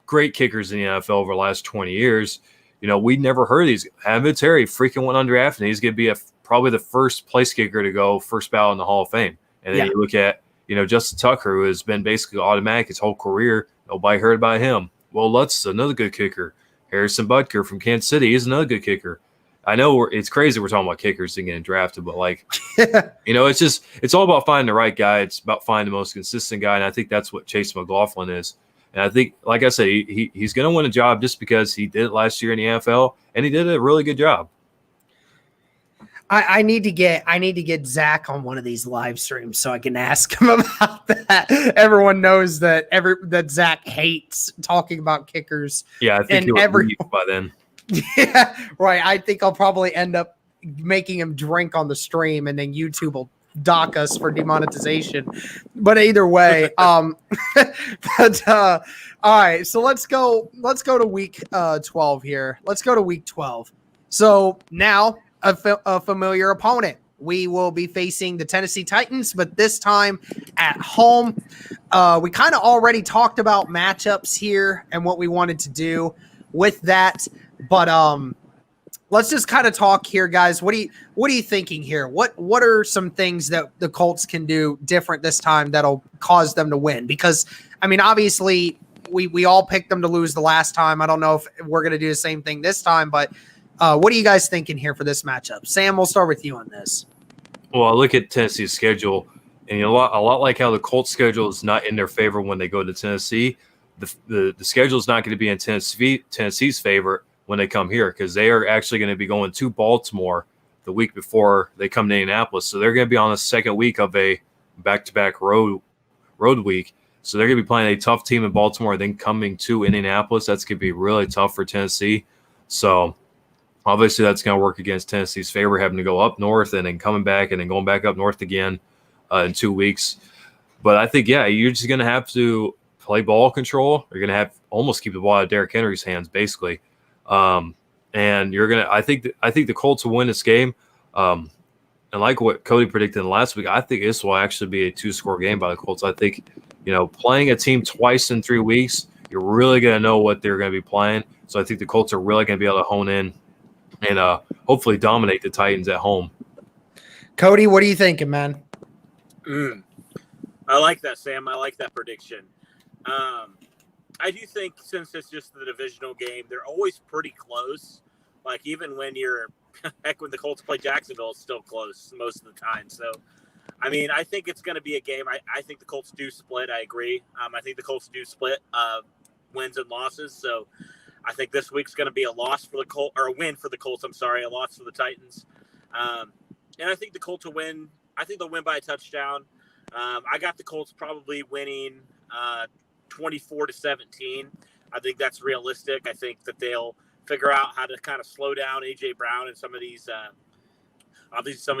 great kickers in the NFL over the last 20 years. We never heard of these. Adam Vinatieri freaking went undrafted, and he's going to be probably the first place kicker to go first ballot in the Hall of Fame. And then you look at Justin Tucker, who has been basically automatic his whole career. Nobody heard about him. Will Lutz is another good kicker. Harrison Butker from Kansas City, he's another good kicker. I know it's crazy we're talking about kickers and getting drafted, but it's all about finding the right guy. It's about finding the most consistent guy, and I think that's what Chase McLaughlin is. And I think, like I said, he's going to win a job just because he did it last year in the NFL, and he did a really good job. I need to get Zach on one of these live streams so I can ask him about that. Everyone knows that Zach hates talking about kickers. Yeah, I think he'll leave by then. Yeah, right. I think I'll probably end up making him drink on the stream, and then YouTube will dock us for demonetization. But either way, all right. So let's go to week 12 here. Let's go to week 12. So now a familiar opponent. We will be facing the Tennessee Titans, but this time at home. We kind of already talked about matchups here and what we wanted to do with that. But let's just kind of talk here, guys. What are you thinking here? What are some things that the Colts can do different this time that'll cause them to win? Because I mean, obviously, we all picked them to lose the last time. I don't know if we're going to do the same thing this time, but what are you guys thinking here for this matchup? Sam, we'll start with you on this. Well, I look at Tennessee's schedule, and a lot like how the Colts schedule is not in their favor when they go to Tennessee. The schedule is not going to be in Tennessee's favor when they come here, because they are actually going to be going to Baltimore the week before they come to Indianapolis. So they're going to be on the second week of a back-to-back road week. So they're going to be playing a tough team in Baltimore, then coming to Indianapolis. That's going to be really tough for Tennessee. So obviously that's going to work against Tennessee's favor, having to go up north and then coming back and then going back up north again in 2 weeks. But I think, yeah, you're just going to have to play ball control. You're going to have to almost keep the ball out of Derrick Henry's hands, basically. And you're gonna. I think the Colts will win this game. And like what Cody predicted last week, I think this will actually be a 2-score game by the Colts. I think, playing a team twice in 3 weeks, you're really gonna know what they're gonna be playing. So I think the Colts are really gonna be able to hone in and hopefully dominate the Titans at home. Cody, what are you thinking, man? I like that, Sam. I like that prediction. I do think, since it's just the divisional game, they're always pretty close. Like, even when when the Colts play Jacksonville, it's still close most of the time. So, I mean, I think it's going to be a game. I think the Colts do split. I agree. I think the Colts do split wins and losses. So, I think this week's going to be a loss for the Colts, or a win for the Colts. I'm sorry, a loss for the Titans. And I think the Colts will win. I think they'll win by a touchdown. I got the Colts probably winning 24-17. I think that's realistic. I think that they'll figure out how to kind of slow down AJ Brown and some of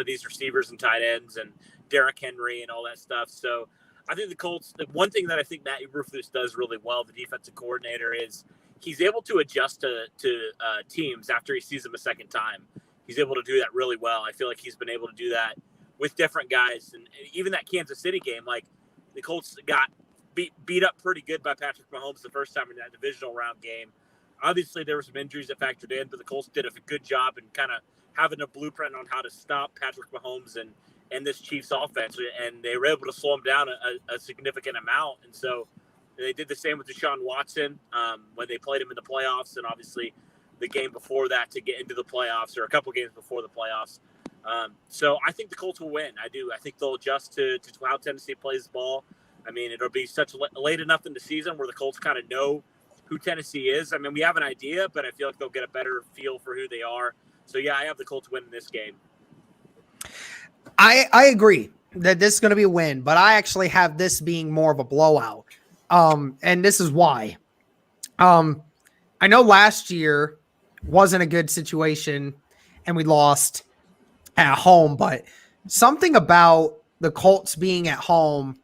these receivers and tight ends and Derrick Henry and all that stuff. So I think the Colts, the one thing that I think Matt Eberflus does really well, the defensive coordinator, is he's able to adjust to teams after he sees them a second time. He's able to do that really well. I feel like he's been able to do that with different guys. And even that Kansas City game, like, the Colts got beat up pretty good by Patrick Mahomes the first time in that divisional round game. Obviously, there were some injuries that factored in, but the Colts did a good job in kind of having a blueprint on how to stop Patrick Mahomes and this Chiefs offense, and they were able to slow him down a significant amount. And so they did the same with Deshaun Watson when they played him in the playoffs, and obviously the game before that to get into the playoffs, or a couple games before the playoffs. So I think the Colts will win. I do. I think they'll adjust to how Tennessee plays the ball. I mean, it'll be such late enough in the season where the Colts kind of know who Tennessee is. I mean, we have an idea, but I feel like they'll get a better feel for who they are. So, yeah, I have the Colts winning this game. I agree that this is going to be a win, but I actually have this being more of a blowout. And this is why. I know last year wasn't a good situation and we lost at home, but something about the Colts being at home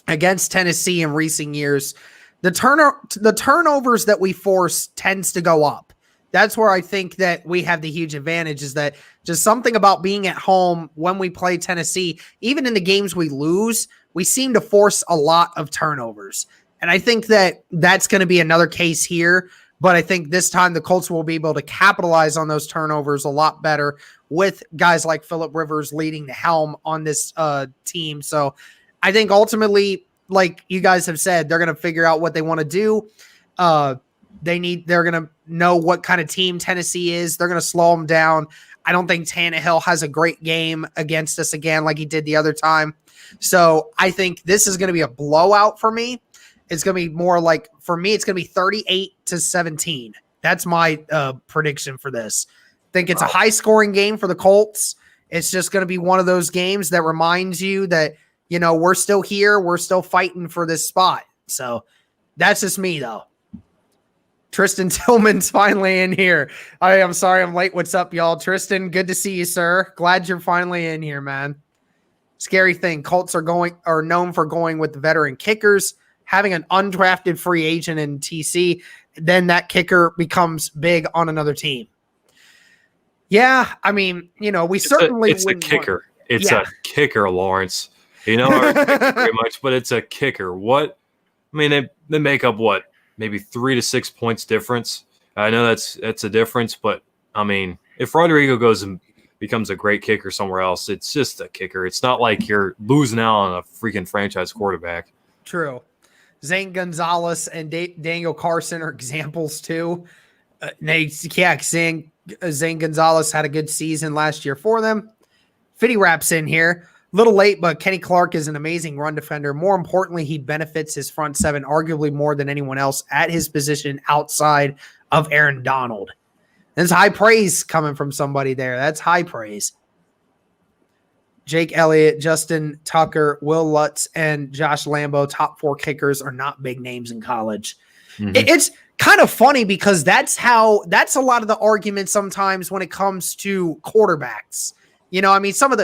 against Tennessee in recent years, the turnovers that we force tends to go up. That's where I think that we have the huge advantage, is that just something about being at home when we play Tennessee, even in the games we lose, we seem to force a lot of turnovers. And I think that that's going to be another case here. But I think this time the Colts will be able to capitalize on those turnovers a lot better with guys like Phillip Rivers leading the helm on this team. So I think ultimately, like you guys have said, they're going to figure out what they want to do. They're going to know what kind of team Tennessee is. They're going to slow them down. I don't think Tannehill has a great game against us again like he did the other time. So I think this is going to be a blowout for me. It's going to be more like, for me, it's going to be 38-17. That's my prediction for this. I think it's a high-scoring game for the Colts. It's just going to be one of those games that reminds you that, we're still here. We're still fighting for this spot. So that's just me, though. Tristan Tillman's finally in here. I'm sorry I'm late. What's up, y'all? Tristan, good to see you, sir. Glad you're finally in here, man. Scary thing. Colts are known for going with the veteran kickers, having an undrafted free agent in TC. Then that kicker becomes big on another team. Yeah, I mean, we certainly it's a kicker. It's a kicker, Lawrence. Our very much, but it's a kicker. What? I mean, they make up what? Maybe 3 to 6 points difference. I know that's a difference, but I mean, if Rodrigo goes and becomes a great kicker somewhere else, it's just a kicker. It's not like you're losing out on a freaking franchise quarterback. True. Zane Gonzalez and Daniel Carson are examples too. Zane Gonzalez had a good season last year for them. Fitty Rap's in here. Little late, but Kenny Clark is an amazing run defender. More importantly, he benefits his front seven arguably more than anyone else at his position outside of Aaron Donald. There's high praise coming from somebody there. That's high praise. Jake Elliott, Justin Tucker, Will Lutz, and Josh Lambo, top 4 kickers, are not big names in college. Mm-hmm. It's kind of funny because that's a lot of the argument sometimes when it comes to quarterbacks. Some of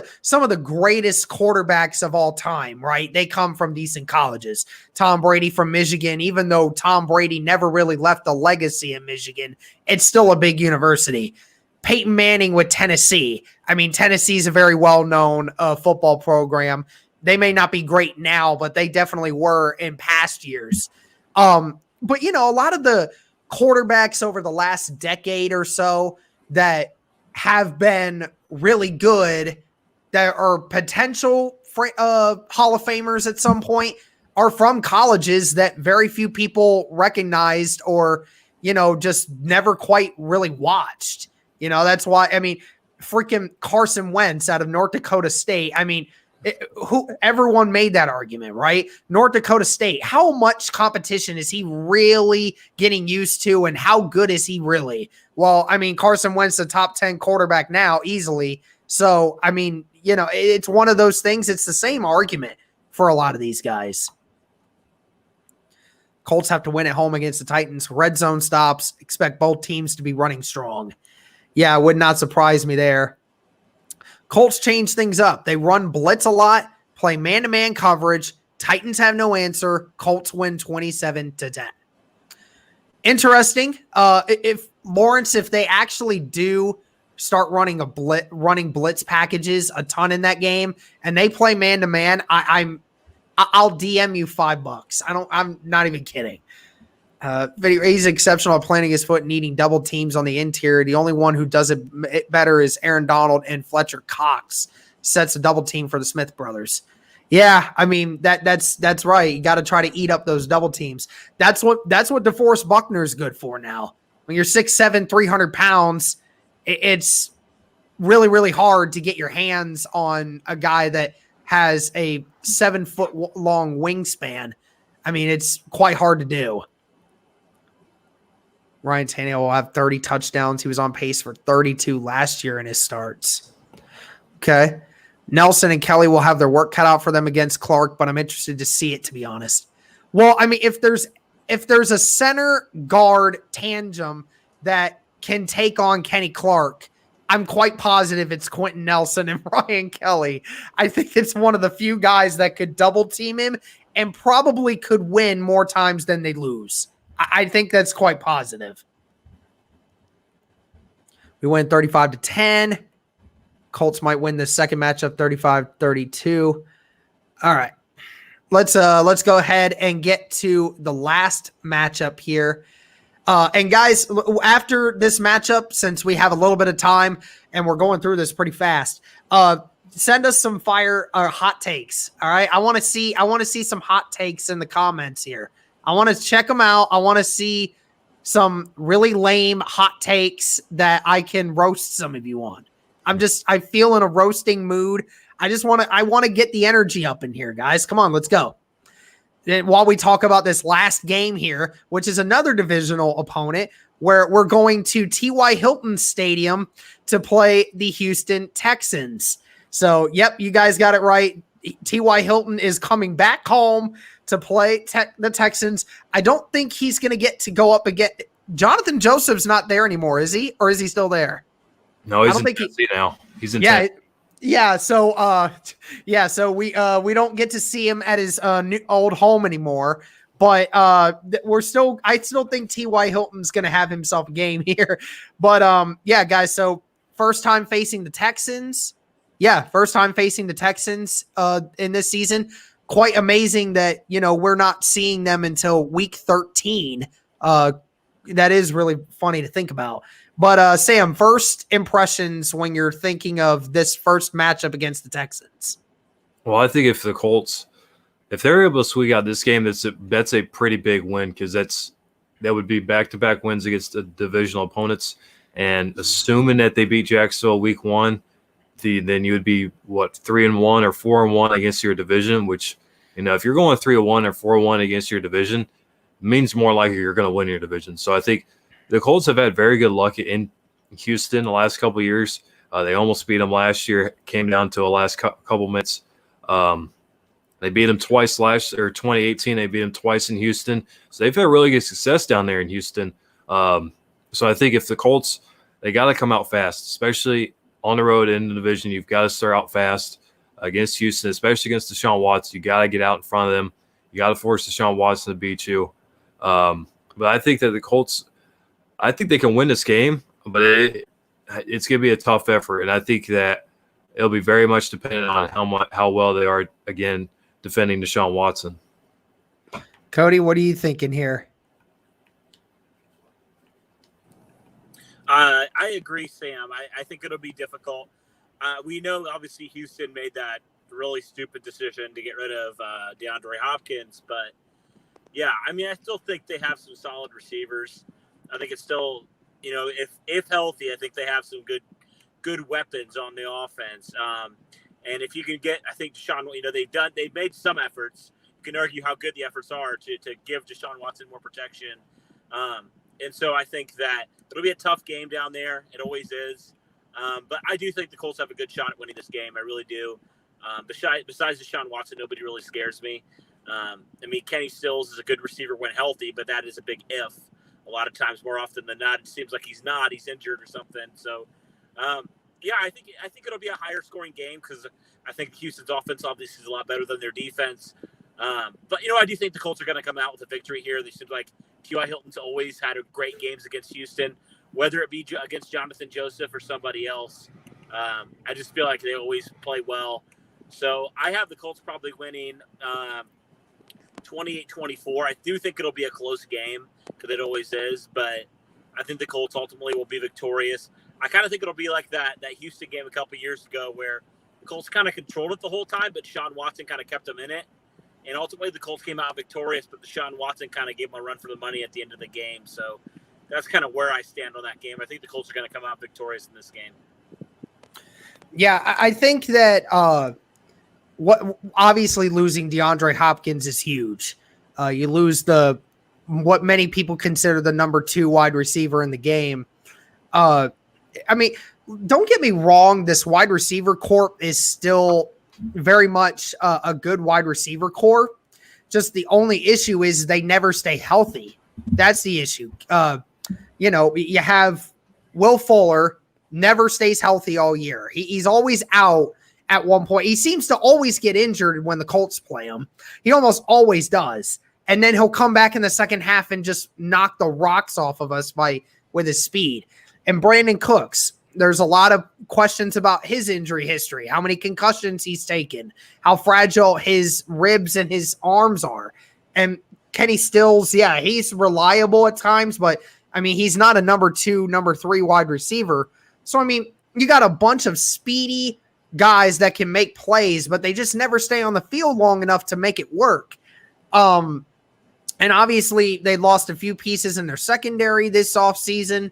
the greatest quarterbacks of all time, right? They come from decent colleges. Tom Brady from Michigan, even though Tom Brady never really left a legacy in Michigan, it's still a big university. Peyton Manning with Tennessee. Tennessee is a very well-known football program. They may not be great now, but they definitely were in past years. But a lot of the quarterbacks over the last decade or so that have been really good, that are potential Hall of Famers at some point, are from colleges that very few people recognized or, just never quite really watched. That's why, freaking Carson Wentz out of North Dakota State. Everyone made that argument, right? North Dakota State, how much competition is he really getting used to, and how good is he really? Well, Carson Wentz, the top 10 quarterback now, easily. So, it's one of those things. It's the same argument for a lot of these guys. Colts have to win at home against the Titans. Red zone stops. Expect both teams to be running strong. Yeah, it would not surprise me there. Colts change things up. They run blitz a lot, play man-to-man coverage. Titans have no answer. Colts win 27-10. Interesting. If they actually do start running blitz packages a ton in that game, and they play man-to-man, I'll DM you $5. I'm not even kidding. He's exceptional at planting his foot and needing double teams on the interior. The only one who does it better is Aaron Donald, and Fletcher Cox sets a double team for the Smith brothers. Yeah, that's right. You got to try to eat up those double teams. That's what DeForest Buckner is good for now. When you're 6'7", 300 pounds, it's really, really hard to get your hands on a guy that has a 7-foot long wingspan. It's quite hard to do. Ryan Tannehill will have 30 touchdowns. He was on pace for 32 last year in his starts. Okay. Nelson and Kelly will have their work cut out for them against Clark, but I'm interested to see it, to be honest. Well, if there's a center guard tandem that can take on Kenny Clark, I'm quite positive it's Quentin Nelson and Ryan Kelly. I think it's one of the few guys that could double team him and probably could win more times than they lose. I think that's quite positive. We win 35-10. Colts might win the second matchup 35-32. All right. Let's go ahead and get to the last matchup here. And guys, after this matchup, since we have a little bit of time and we're going through this pretty fast, send us some hot takes. All right. I want to see some hot takes in the comments here. I want to check them out. I want to see some really lame hot takes that I can roast some of you on. I feel in a roasting mood. I want to get the energy up in here, guys. Come on, let's go. And while we talk about this last game here, which is another divisional opponent, where we're going to T.Y. Hilton Stadium to play the Houston Texans. So, yep, you guys got it right. T.Y. Hilton is coming back home to play the Texans. I don't think he's going to get to go up again. Jonathan Joseph's not there anymore, is he? Or is he still there? No, he's in Tennessee now. He's in Tennessee. Yeah, so we don't get to see him at his new old home anymore. But I still think T.Y. Hilton's going to have himself a game here. But yeah, guys, so first time facing the Texans. Yeah, first time facing the Texans in this season. Quite amazing that, we're not seeing them until week 13. That is really funny to think about. But Sam, first impressions when you're thinking of this first matchup against the Texans. Well, I think if the Colts, if they're able to squeak out this game, that's a pretty big win, because that would be back-to-back wins against the divisional opponents. And assuming that they beat Jacksonville week 1, then you would be 3-1 or 4-1 against your division. Which, if you're going 3-1 or 4-1 against your division, means more likely you're going to win your division. So I think the Colts have had very good luck in Houston the last couple of years. They almost beat them last year. Came down to a last couple minutes. They beat them twice 2018. They beat them twice in Houston. So they've had really good success down there in Houston. So I think if the Colts, they got to come out fast, especially on the road in the division. You've got to start out fast against Houston, especially against Deshaun Watson. You got to get out in front of them. You got to force Deshaun Watson to beat you. But I think that the Colts, I think they can win this game, but it's going to be a tough effort. And I think that it'll be very much dependent on how well they are, again, defending Deshaun Watson. Cody, what are you thinking here? I agree, Sam. I think it'll be difficult. We know, obviously, Houston made that really stupid decision to get rid of DeAndre Hopkins. But, yeah, I still think they have some solid receivers. I think it's still, if healthy, I think they have some good weapons on the offense. And if you can get, I think Deshaun, they've made some efforts. You can argue how good the efforts are to give Deshaun Watson more protection. And so I think that it'll be a tough game down there. It always is. But I do think the Colts have a good shot at winning this game. I really do. Besides Deshaun Watson, nobody really scares me. Kenny Stills is a good receiver when healthy, but that is a big if. A lot of times, more often than not, it seems like he's injured or something. So, yeah, I think it'll be a higher scoring game, because I think Houston's offense obviously is a lot better than their defense. But I do think the Colts are going to come out with a victory here. They seem like T.Y. Hilton's always had great games against Houston, whether it be against Jonathan Joseph or somebody else. I just feel like they always play well. So I have the Colts probably winning 28-24. I do think it'll be a close game, because it always is, but I think the Colts ultimately will be victorious. I kind of think it'll be like that Houston game a couple years ago, where the Colts kind of controlled it the whole time, but Deshaun Watson kind of kept them in it. And ultimately the Colts came out victorious, but Deshaun Watson kind of gave them a run for the money at the end of the game. So that's kind of where I stand on that game. I think the Colts are going to come out victorious in this game. Yeah, I think that obviously losing DeAndre Hopkins is huge. You lose what many people consider the number 2 wide receiver in the game. Don't get me wrong. This wide receiver corps is still very much a good wide receiver corps. Just the only issue is they never stay healthy. That's the issue. You have Will Fuller never stays healthy all year. He's always out at one point. He seems to always get injured when the Colts play him. He almost always does. And then he'll come back in the second half and just knock the rocks off of us with his speed. And Brandon Cooks, there's a lot of questions about his injury history, how many concussions he's taken, how fragile his ribs and his arms are. And Kenny Stills, yeah, he's reliable at times, but he's not a number 2, number 3 wide receiver. So, you got a bunch of speedy guys that can make plays, but they just never stay on the field long enough to make it work. And obviously they lost a few pieces in their secondary this offseason.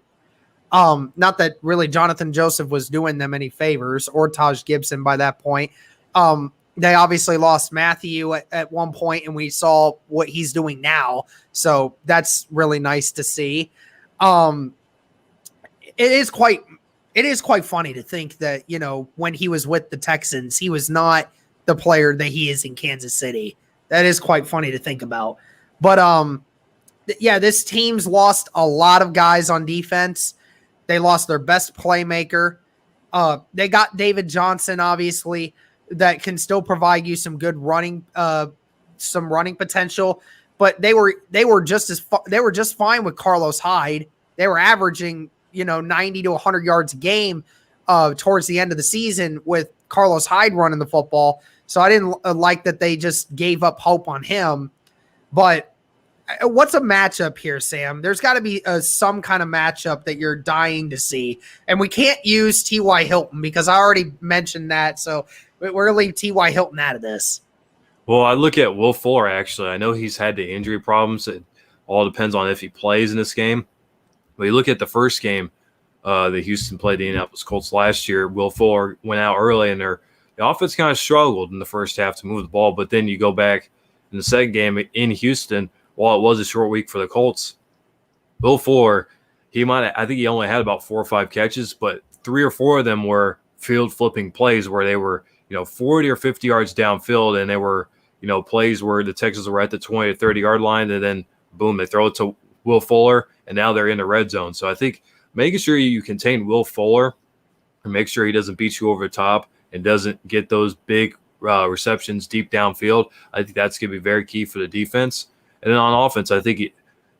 Not that really Jonathan Joseph was doing them any favors, or Taj Gibson by that point. They obviously lost Matthew at one point, and we saw what he's doing now. So that's really nice to see. it is quite funny to think that, when he was with the Texans, he was not the player that he is in Kansas City. That is quite funny to think about. But this team's lost a lot of guys on defense. They lost their best playmaker. They got David Johnson, obviously, that can still provide you some good running potential. But they were just fine with Carlos Hyde. They were averaging 90 to 100 yards a game towards the end of the season with Carlos Hyde running the football. So I didn't like that they just gave up hope on him. But what's a matchup here, Sam? There's got to be some kind of matchup that you're dying to see. And we can't use T.Y. Hilton because I already mentioned that. So we're going to leave T.Y. Hilton out of this. Well, I look at Will Fuller, actually. I know he's had the injury problems. It all depends on if he plays in this game. But you look at the first game that Houston played the Indianapolis Colts last year, Will Fuller went out early, and the offense kind of struggled in the first half to move the ball. But then you go back in the second game in Houston, while it was a short week for the Colts, Will Fuller, I think he only had about 4 or 5 catches, but 3 or 4 of them were field flipping plays where they were 40 or 50 yards downfield, and they were plays where the Texans were at the 20 to 30-yard line, and then boom, they throw it to Will Fuller, and now they're in the red zone. So I think making sure you contain Will Fuller and make sure he doesn't beat you over the top and doesn't get those big receptions deep downfield, I think that's going to be very key for the defense. And then on offense, I think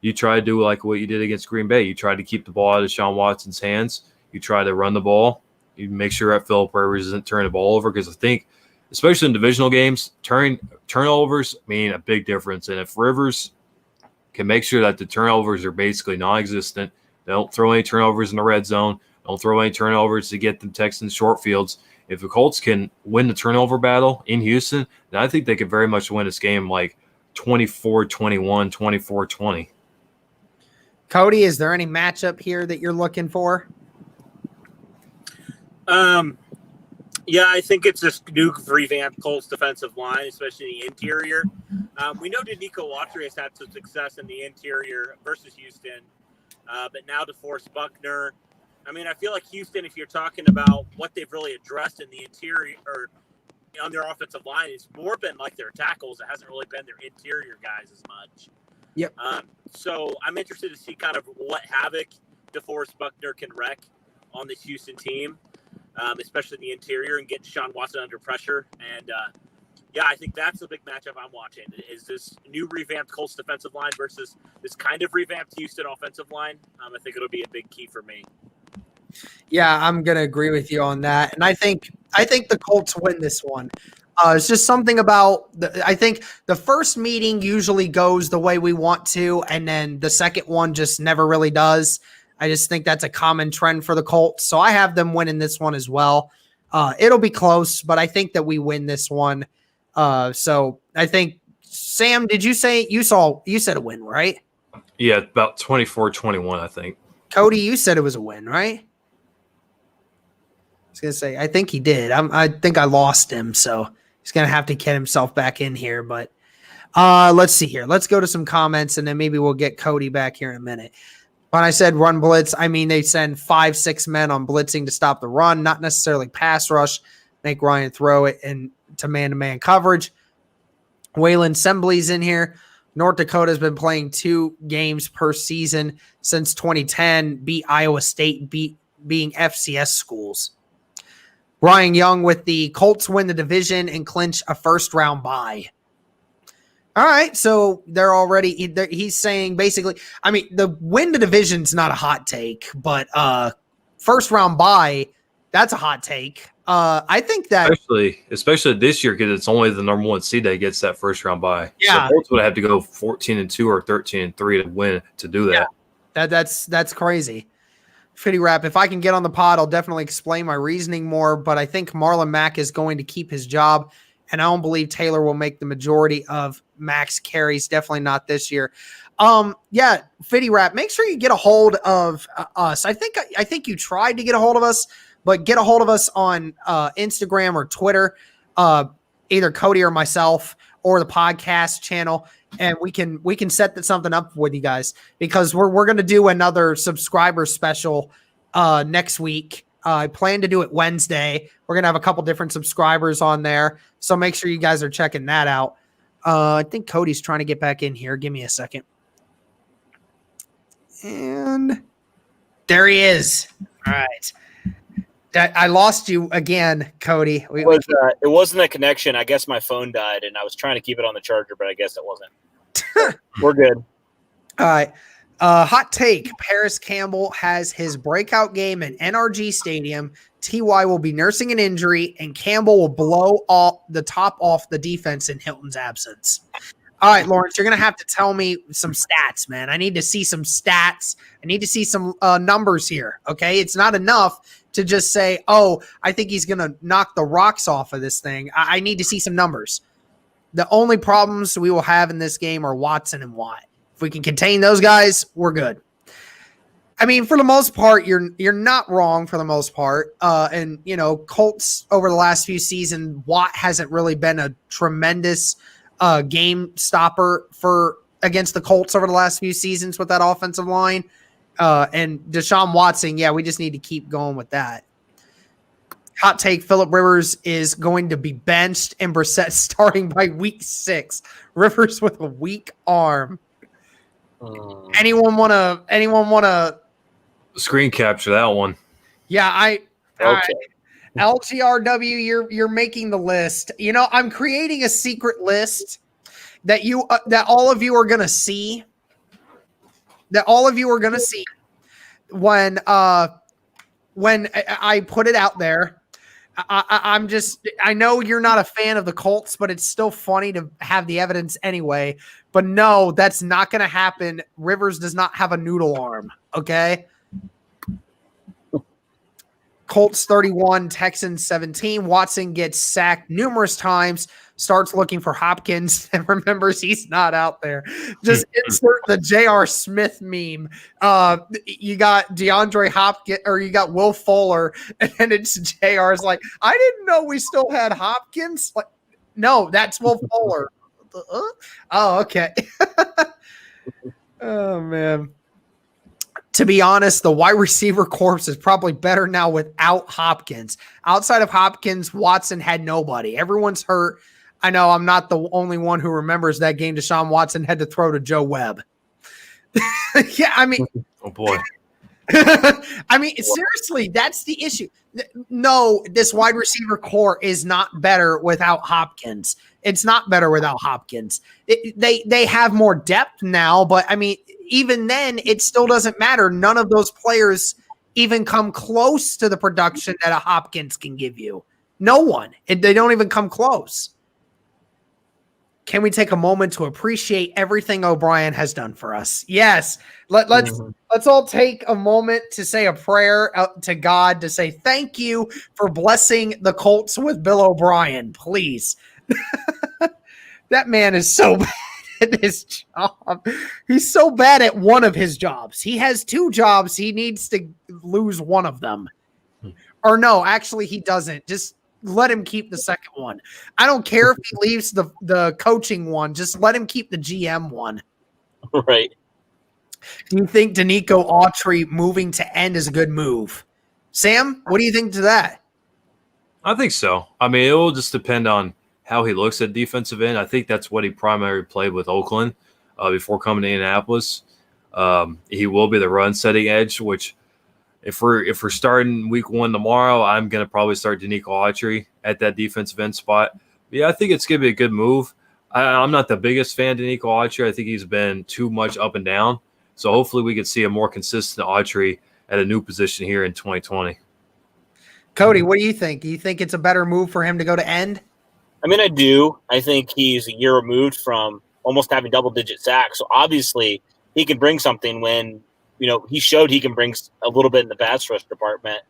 you try to do like what you did against Green Bay. You try to keep the ball out of Deshaun Watson's hands. You try to run the ball. You make sure that Philip Rivers isn't turning the ball over, because I think, especially in divisional games, turnovers mean a big difference. And if Rivers can make sure that the turnovers are basically non-existent, they don't throw any turnovers in the red zone, don't throw any turnovers to get the Texans short fields. If the Colts can win the turnover battle in Houston, then I think they could very much win this game like 24-21, 24-20. Cody, is there any matchup here that you're looking for? Yeah, I think it's this new revamped Colts defensive line, especially the interior. We know Danico Autry has had some success in the interior versus Houston, but now DeForest Buckner. I mean, I feel like Houston, if you're talking about what they've really addressed in the interior or on their offensive line, it's more been like their tackles. It hasn't really been their interior guys as much. Yep. So I'm interested to see kind of what havoc DeForest Buckner can wreak on this Houston team, especially the interior, and get Deshaun Watson under pressure. And I think that's the big matchup I'm watching, is this new revamped Colts defensive line versus this kind of revamped Houston offensive line. I think it'll be a big key for me. Yeah, I'm going to agree with you on that. And I think the Colts win this one. It's just something about I think the first meeting usually goes the way we want to, and then the second one just never really does. I just think that's a common trend for the Colts. So I have them winning this one as well. It'll be close, but I think that we win this one. So I think, Sam, did you say you said a win, right? Yeah, about 24-21, I think. Cody, you said it was a win, right? I was going to say, I think he did. I think I lost him, so he's going to have to get himself back in here. But let's see here. Let's go to some comments, and then maybe we'll get Cody back here in a minute. When I said run blitz, I mean they send 5-6 men on blitzing to stop the run, not necessarily pass rush, make Ryan throw it into man-to-man coverage. Waylon Sembley's in here. North Dakota's been playing 2 games per season since 2010, beat Iowa State, being FCS schools. Ryan Young with the Colts win the division and clinch a first-round bye. All right, so they're already – he's saying basically – I mean, the win the division's not a hot take, but first-round bye, that's a hot take. I think that – Especially this year, because it's only the number 1 seed that gets that first-round bye. Yeah. So the Colts would have to go 14-2 or 13-3 to win to do that. Yeah, that's crazy. Fitty Rap, if I can get on the pod, I'll definitely explain my reasoning more, but I think Marlon Mack is going to keep his job, and I don't believe Taylor will make the majority of Mack's carries, definitely not this year. Fitty Rap, make sure you get a hold of us. I think you tried to get a hold of us, but get a hold of us on Instagram or Twitter, either Cody or myself or the podcast channel. and we can set something up with you guys, because we're going to do another subscriber special next week. I plan to do it Wednesday. We're going to have a couple different subscribers on there, so make sure you guys are checking that out. I think Cody's trying to get back in here. Give me a second. And there he is. All right. I lost you again, Cody. It wasn't a connection. I guess my phone died, and I was trying to keep it on the charger, but I guess it wasn't. We're good. All right. Hot take. Paris Campbell has his breakout game at NRG Stadium. TY will be nursing an injury, and Campbell will blow the top off the defense in Hilton's absence. All right, Lawrence, you're going to have to tell me some stats, man. I need to see some stats. I need to see some numbers here, okay? It's not enough to just say, oh, I think he's going to knock the rocks off of this thing. I need to see some numbers. The only problems we will have in this game are Watson and Watt. If we can contain those guys, we're good. I mean, for the most part, you're not wrong for the most part. And, you know, Colts over the last few seasons, Watt hasn't really been a tremendous game stopper against the Colts over the last few seasons with that offensive line. And Deshaun Watson, yeah, we just need to keep going with that. Hot take, Phillip Rivers is going to be benched and Brissett starting by week 6. Rivers with a weak arm. Anyone wanna screen capture that one? Yeah, okay. LGRW, you're making the list. You know, I'm creating a secret list that all of you are gonna see. That all of you are gonna see when I put it out there. I know you're not a fan of the Colts, but it's still funny to have the evidence anyway. But no, that's not going to happen. Rivers does not have a noodle arm. Okay. Colts 31, Texans 17. Watson gets sacked numerous times, starts looking for Hopkins, and remembers he's not out there. Just insert the J.R. Smith meme. You got DeAndre Hopkins, or you got Will Fuller, and it's J.R.'s like, I didn't know we still had Hopkins. Like, no, that's Will Fuller. Oh, okay. Oh, man. To be honest, the wide receiver corps is probably better now without Hopkins. Outside of Hopkins, Watson had nobody. Everyone's hurt. I know I'm not the only one who remembers that game Deshaun Watson had to throw to Joe Webb. Yeah, I mean. Oh, boy. I mean, seriously, that's the issue. No, this wide receiver core is not better without Hopkins. It's not better without Hopkins. They have more depth now, but I mean, even then, it still doesn't matter. None of those players even come close to the production that a Hopkins can give you. No one. They don't even come close. Can we take a moment to appreciate everything O'Brien has done for us? Yes. Let's all take a moment to say a prayer to God to say thank you for blessing the Colts with Bill O'Brien, please. That man is so bad at his job. He's so bad at one of his jobs. He has 2 jobs. He needs to lose one of them. Or no, actually he doesn't. Just let him keep the second one. I don't care if he leaves the coaching one. Just let him keep the GM one. Right. Do you think Danico Autry moving to end is a good move? Sam, what do you think to that? I think so. I mean, it will just depend on how he looks at defensive end. I think that's what he primarily played with Oakland before coming to Indianapolis. He will be the run-setting edge, which if we're starting week 1 tomorrow, I'm going to probably start Danico Autry at that defensive end spot. But yeah, I think it's going to be a good move. I'm not the biggest fan of Danico Autry. I think he's been too much up and down. So hopefully we can see a more consistent Autry at a new position here in 2020. Cody, what do you think? Do you think it's a better move for him to go to end? I mean, I do. I think he's a year removed from almost having double-digit sacks. So obviously he can bring something when, you know, he showed he can bring a little bit in the pass rush department.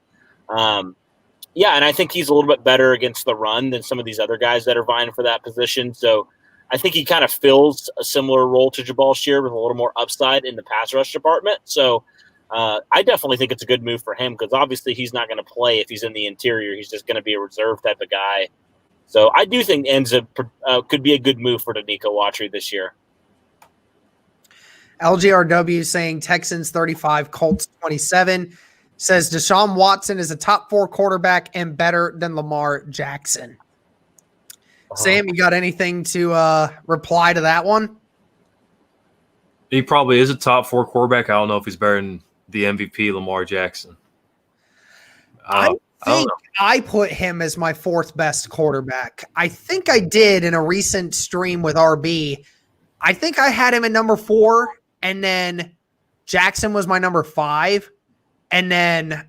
Yeah, and I think he's a little bit better against the run than some of these other guys that are vying for that position. So I think he kind of fills a similar role to Jabal Shear with a little more upside in the pass rush department. So I definitely think it's a good move for him because obviously he's not going to play if he's in the interior. He's just going to be a reserve type of guy. So I do think could be a good move for Danico Autry this year. LGRW saying Texans 35, Colts 27. Says Deshaun Watson is a top 4 quarterback and better than Lamar Jackson. Sam, you got anything to reply to that one? He probably is a top 4 quarterback. I don't know if he's better than the MVP Lamar Jackson. I think I put him as my 4th best quarterback. I think I did in a recent stream with RB. I think I had him at number 4, and then Jackson was my number 5, and then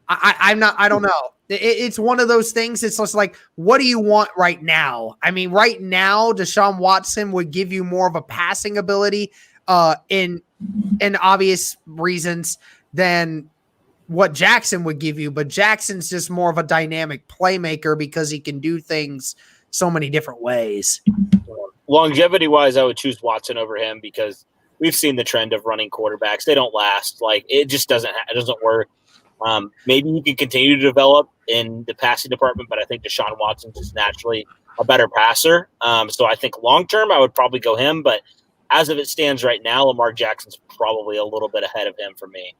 I don't know. It's one of those things. It's just like, what do you want right now? I mean, right now, Deshaun Watson would give you more of a passing ability in obvious reasons than what Jackson would give you. But Jackson's just more of a dynamic playmaker because he can do things so many different ways. Longevity-wise, I would choose Watson over him because we've seen the trend of running quarterbacks. They don't last. Like, it just doesn't work. Maybe he can continue to develop in the passing department, but I think Deshaun Watson is naturally a better passer. So I think long-term, I would probably go him. But as of it stands right now, Lamar Jackson's probably a little bit ahead of him for me.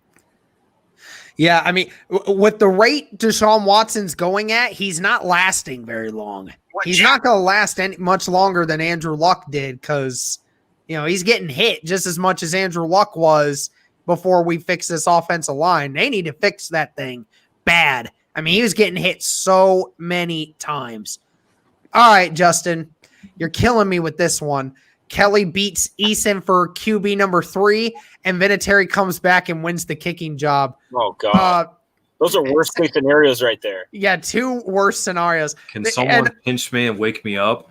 Yeah, I mean, with the rate Deshaun Watson's going at, he's not lasting very long. He's not going to last much longer than Andrew Luck did because, he's getting hit just as much as Andrew Luck was before we fix this offensive line. They need to fix that thing bad. I mean, he was getting hit so many times. All right, Justin, you're killing me with this one. Kelly beats Eason for QB number 3, and Vinatieri comes back and wins the kicking job. Oh, God. Those are worst-case scenarios right there. Yeah, 2 worst scenarios. Can someone pinch me and wake me up?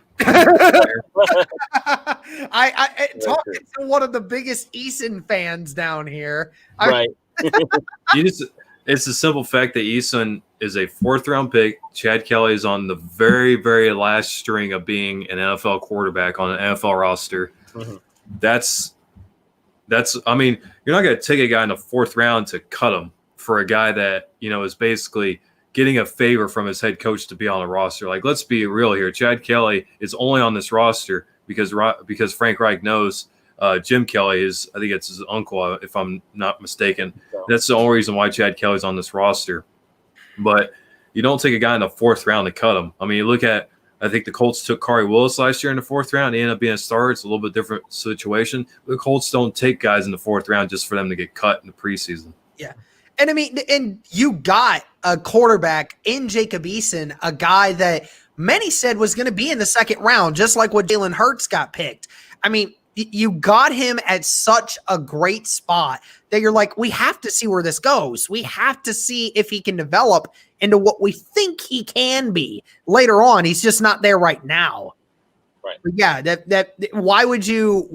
I talking to one of the biggest Eason fans down here. Right. It's the simple fact that Eason is a 4th-round pick. Chad Kelly is on the very, very last string of being an NFL quarterback on an NFL roster. Mm-hmm. That's. I mean, you're not going to take a guy in the 4th round to cut him for a guy that is basically getting a favor from his head coach to be on a roster. Like, let's be real here. Chad Kelly is only on this roster because Frank Reich knows Jim Kelly is, I think it's his uncle, if I'm not mistaken. That's the only reason why Chad Kelly's on this roster. But you don't take a guy in the 4th round to cut him. I mean, you look at, I think the Colts took Kari Willis last year in the 4th round. He ended up being a starter. It's a little bit different situation. The Colts don't take guys in the 4th round just for them to get cut in the preseason. Yeah. And I mean, and you got a quarterback in Jacob Eason, a guy that many said was going to be in the 2nd round, just like what Jalen Hurts got picked. I mean, you got him at such a great spot that you're like, we have to see where this goes. We have to see if he can develop into what we think he can be later on. He's just not there right now. Right. But yeah, why would you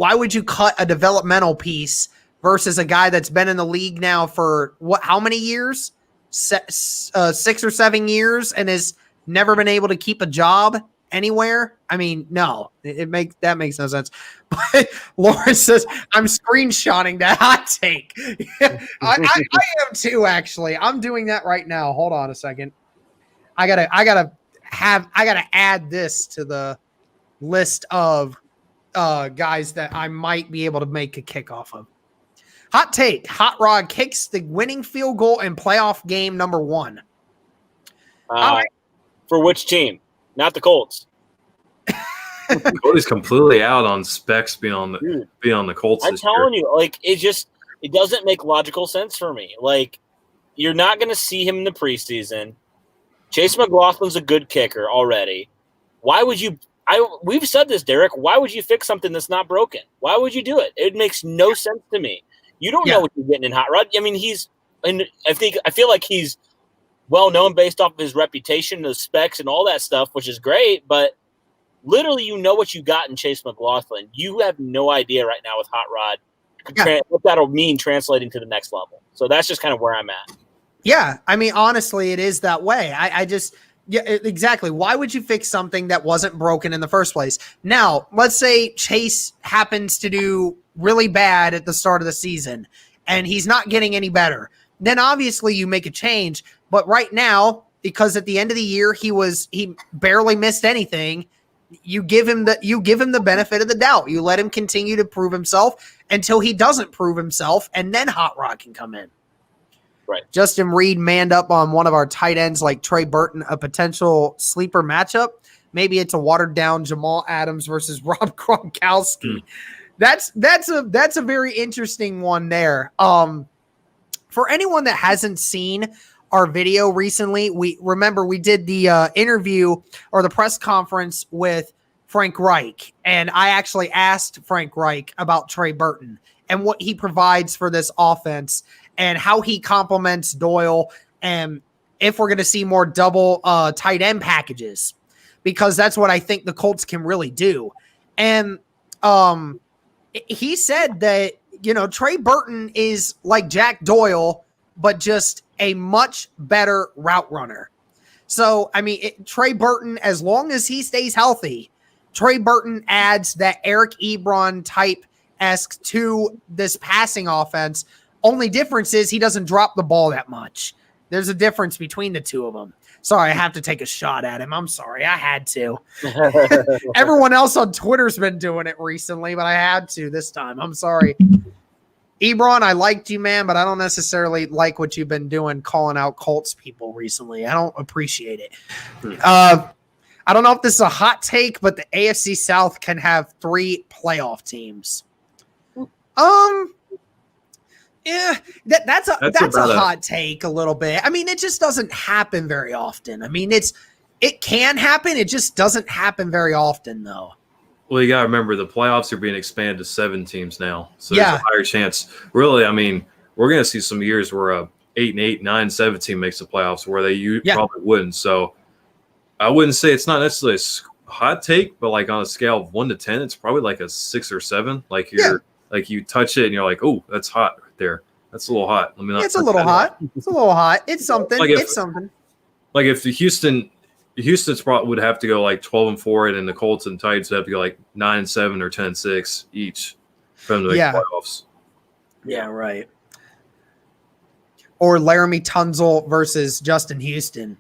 cut a developmental piece versus a guy that's been in the league now for how many years? 6 or 7 years and has never been able to keep a job anywhere? I mean, no, that makes no sense. But Lauren says, I'm screenshotting that hot take. I am too, actually. I'm doing that right now. Hold on a second. I gotta add this to the list of guys that I might be able to make a kickoff of. Hot take. Hot Rod kicks the winning field goal in playoff game number 1. For which team? Not the Colts. Cody's completely out on Specs being on the Colts. I'm telling you, like, it doesn't make logical sense for me. Like, you're not going to see him in the preseason. Chase McLaughlin's a good kicker already. Why would you? We've said this, Derek. Why would you fix something that's not broken? Why would you do it? It makes no sense to me. You don't know what you're getting in Hot Rod. I mean, I feel like he's well known based off of his reputation, the specs, and all that stuff, which is great. But literally, you know what you got in Chase McLaughlin. You have no idea right now with Hot Rod what that'll mean translating to the next level. So that's just kind of where I'm at. Yeah, I mean, honestly, it is that way. Yeah, exactly. Why would you fix something that wasn't broken in the first place? Now, let's say Chase happens to do really bad at the start of the season and he's not getting any better. Then obviously you make a change. But right now, because at the end of the year, he barely missed anything. you give him the benefit of the doubt. You let him continue to prove himself until he doesn't prove himself, and then Hot Rod can come in. Right. Justin Reed manned up on one of our tight ends like Trey Burton, a potential sleeper matchup. Maybe it's a watered down Jamal Adams versus Rob Gronkowski. That's a very interesting one there. For anyone that hasn't seen our video recently, we did the interview or the press conference with Frank Reich, and I actually asked Frank Reich about Trey Burton and what he provides for this offense and how he complements Doyle, and if we're going to see more double tight end packages, because that's what I think the Colts can really do. And he said that, Trey Burton is like Jack Doyle, but just a much better route runner. So, I mean, Trey Burton, as long as he stays healthy, Trey Burton adds that Eric Ebron type-esque to this passing offense. Only difference is he doesn't drop the ball that much. There's a difference between the two of them. Sorry, I have to take a shot at him. I'm sorry. I had to. Everyone else on Twitter's been doing it recently, but I had to this time. I'm sorry. Ebron, I liked you, man, but I don't necessarily like what you've been doing calling out Colts people recently. I don't appreciate it. I don't know if this is a hot take, but the AFC South can have 3 playoff teams. Yeah, that's a hot take a little bit. I mean, it just doesn't happen very often. I mean, it can happen. It just doesn't happen very often, though. Well, you got to remember the playoffs are being expanded to 7 teams now, so there's a higher chance. Really, I mean, we're going to see some years where a 8-8, 9-7 team makes the playoffs where they probably wouldn't. So I wouldn't say it's not necessarily a hot take, but like on a scale of 1 to 10, it's probably like a 6 or 7. Like like you touch it and you're like, oh, that's hot right there. That's a little hot. Let me not. It's a little hot. It's a little hot. It's something. It's something. Like if the Houston's probably would have to go like 12-4, and the Colts and Titans would have to go like 9-7 or 10-6 each for them to make playoffs. Yeah, right. Or Laramie Tunzel versus Justin Houston.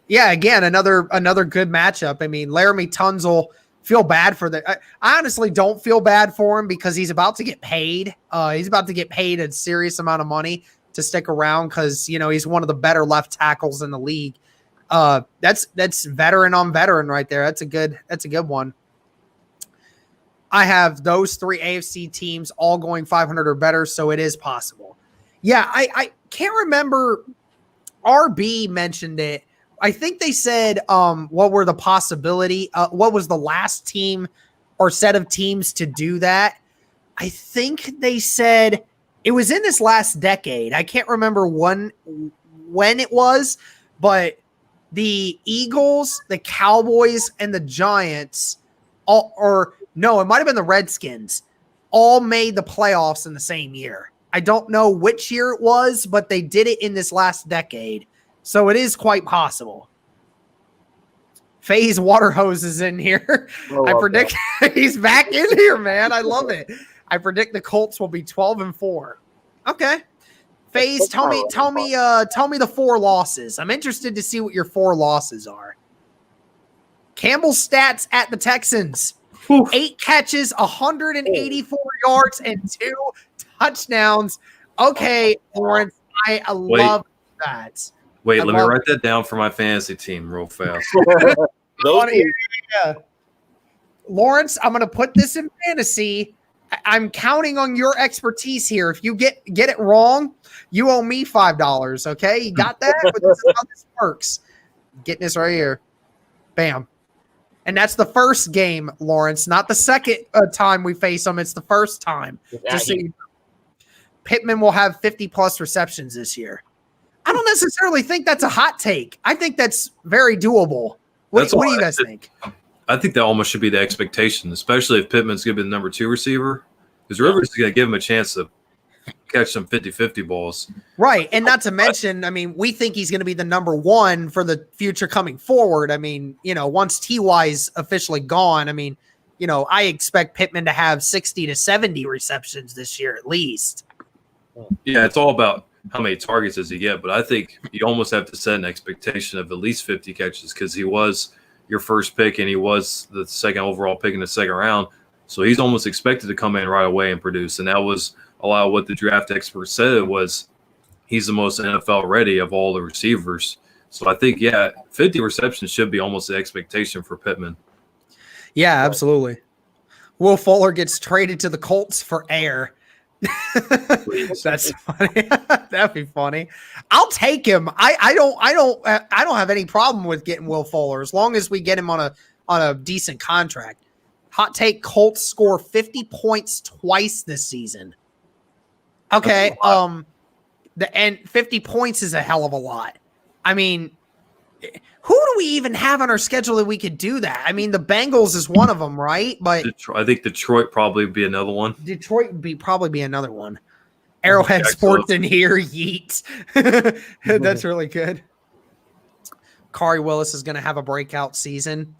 Yeah, again, another good matchup. I mean, Laramie Tunzel, feel bad for I honestly don't feel bad for him because he's about to get paid. He's about to get paid a serious amount of money to stick around because, he's one of the better left tackles in the league. That's veteran on veteran right there. That's a good one. I have those 3 AFC teams all going 500 or better, so it is possible. Yeah, I can't remember. RB mentioned it. I think they said what were the possibility? What was the last team or set of teams to do that? I think they said it was in this last decade. I can't remember when it was, but the Eagles, the Cowboys, and the Giants, it might have been the Redskins, all made the playoffs in the same year. I don't know which year it was, but they did it in this last decade. So it is quite possible. FaZe Waterhose is in here. I predict he's back in here, man. I love it. I predict the Colts will be 12-4. Okay. FaZe, tell me the 4 losses. I'm interested to see what your 4 losses are. Campbell's stats at the Texans. 8 catches, 184 yards, and 2 touchdowns. Okay, Lawrence, I love that. Wait, let me write that down for my fantasy team real fast. Lawrence, I'm going to put this in fantasy. I'm counting on your expertise here. If you get it wrong, you owe me $5. Okay, you got that? But this is how this works. Getting this right here. Bam. And that's the first game, Lawrence, not the second time we face them. It's the first time. Just so you know. Pittman will have 50-plus receptions this year. I don't necessarily think that's a hot take. I think that's very doable. What do you guys think? I think that almost should be the expectation, especially if Pittman's going to be the number 2 receiver, because Rivers is going to give him a chance to catch some 50-50 balls. Right, and not to mention, I mean, we think he's going to be the number 1 for the future coming forward. I mean, once T.Y.'s officially gone, I mean, I expect Pittman to have 60 to 70 receptions this year at least. Yeah, it's all about how many targets does he get, but I think you almost have to set an expectation of at least 50 catches because he was your first pick, and he was the second overall pick in the second round. So he's almost expected to come in right away and produce. And that was a lot of what the draft experts said. It was he's the most NFL ready of all the receivers. So I think, 50 receptions should be almost the expectation for Pittman. Yeah, absolutely. Will Fuller gets traded to the Colts for air. That's funny. That'd be funny. I'll take him. I don't have any problem with getting Will Fuller as long as we get him on a decent contract. Hot take: Colts score 50 points twice this season. Okay, and 50 points is a hell of a lot. I mean, who do we even have on our schedule that we could do that? I mean, the Bengals is one of them, right? But I think Detroit probably would be another one. Detroit would probably be another one. Arrowhead Sports in here, yeet. That's really good. Kari Willis is going to have a breakout season.